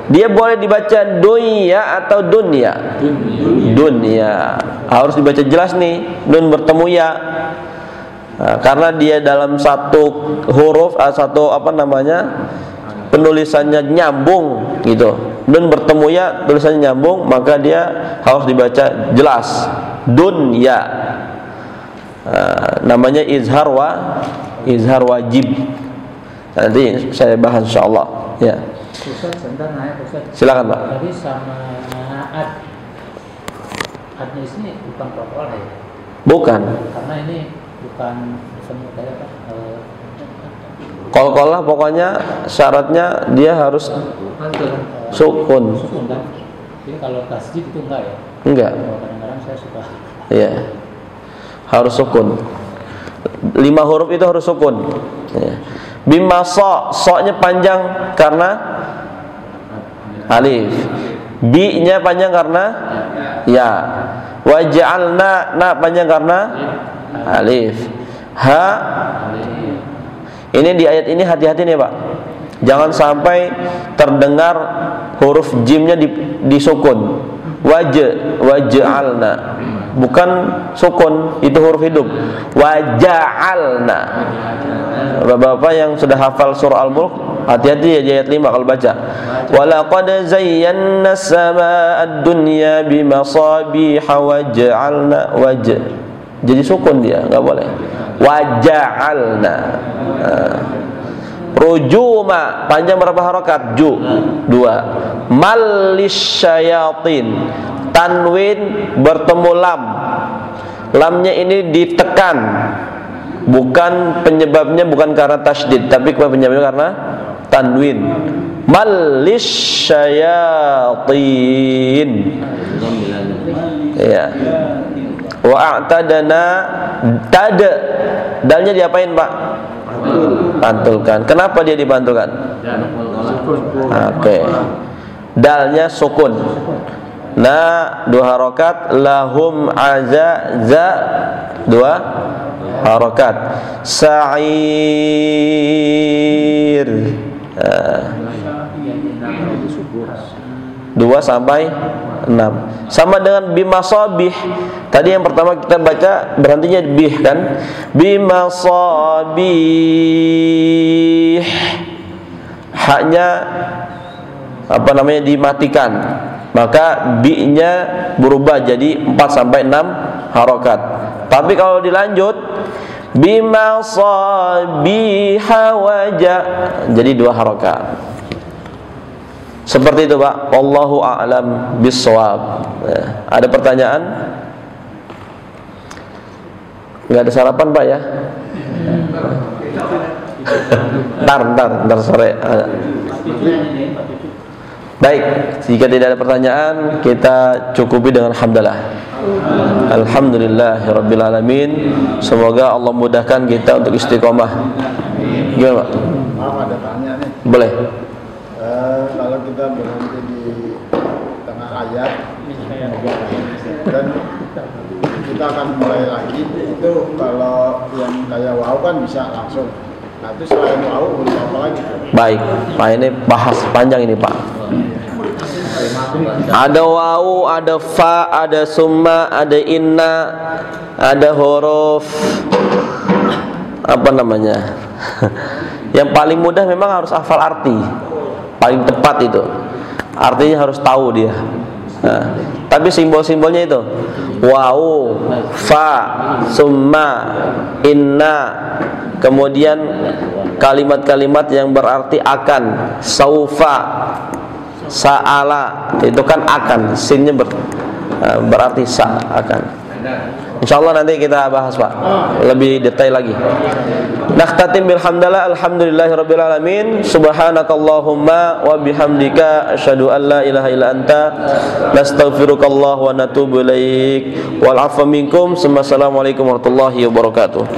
dia boleh dibaca dunya atau dunya. Dunya harus dibaca jelas nih, nun bertemu ya. Nah, karena dia dalam satu huruf, penulisannya nyambung gitu. Nun bertemu ya, tulisannya nyambung, maka dia harus dibaca jelas. Dunya. Namanya izhar wajib. Nanti saya bahas insyaallah ya. Ustaz, sebentar nanya Ustaz. Silakan, Pak. Tadi sama adnya ini bukan qalqalah ya? Bukan. Karena ini bukan kayak apa? Qalqalah pokoknya syaratnya dia harus sukun. Sukun kan? Jadi kalau tasjid itu enggak ya? Enggak. Kadang-kadang saya suka. Iya. Harus sukun. 5 huruf itu harus sukun. Ya. Bimasa, so-nya panjang karena alif. Bi-nya panjang karena ya. Wa ja'alna, na panjang karena alif. Ha. Ini di ayat ini hati-hati nih, Pak. Jangan sampai terdengar huruf jimnya disukun. Waja'alna. bukan sukun, itu huruf hidup. Wa ja'alna. Bapak-bapak yang sudah hafal surah Al-Mulk, hati-hati ya di ayat 5 kalau baca. Walaqad zayyana as-samaa'a ad-dunya bimasabiha wa ja'alna jadi sukun dia, enggak boleh. Wa ja'alna. Rujuma, panjang berapa harakat? Ju, 2. Malisyayatin, tanwin bertemu lam. Lamnya ini ditekan. Bukan penyebabnya bukan karena tasydid, tapi penyebabnya karena tanwin. Malisyayatin. Ya. Wa a'tadana, tada. Dalnya diapain, Pak? Pantulkan. Kenapa dia dipantulkan? Oke. Dalnya sukun. Nah, 2 harokat. Lahum azaza, 2 harokat. Sa'ir, 2 sampai 6. Sama dengan bimasabih. Tadi yang pertama kita baca berhentinya bih kan? Bimasabih. Haknya dimatikan. Maka bi-nya berubah jadi 4 sampai 6 harokat. Tapi kalau dilanjut bimasabiha waja, jadi 2 harokat. Seperti itu, Pak. Wallahu a'lam bissawab. Ada pertanyaan? Enggak ada sarapan, Pak ya? Ntar sore. Baik, jika tidak ada pertanyaan, kita cukupi dengan hamdalah. Alhamdulillahirabbil alamin. Semoga Allah mudahkan kita untuk istiqomah. Gimana, Pak? Maaf, ada tanya nih. Boleh. Kalau kita berhenti di tengah ayat dan kita akan mulai lagi, itu kalau yang kayak wow kan bisa langsung. Nah, itu selain wow boleh apa lagi? Baik, Pak, ini bahas panjang ini, Pak. Ada wawu, ada fa, ada summa, ada inna, ada huruf apa namanya? Yang paling mudah memang harus hafal arti. Paling tepat itu. Artinya harus tahu dia. Nah, tapi simbol-simbolnya itu wawu, fa, summa, inna. Kemudian kalimat-kalimat yang berarti akan, saufa, sa'ala, itu kan akan, sinnya berarti akan. Insyaallah nanti kita bahas, Pak, lebih detail lagi. Nakhtatim bilhamdalillah, alhamdulillahirabbil alamin. Subhanakallahumma wa bihamdika asyhadu an la ilaha illa anta nastaghfirukallah wa natubu ilaik. Wal 'afwa minkum. Assalamualaikum warahmatullahi wabarakatuh.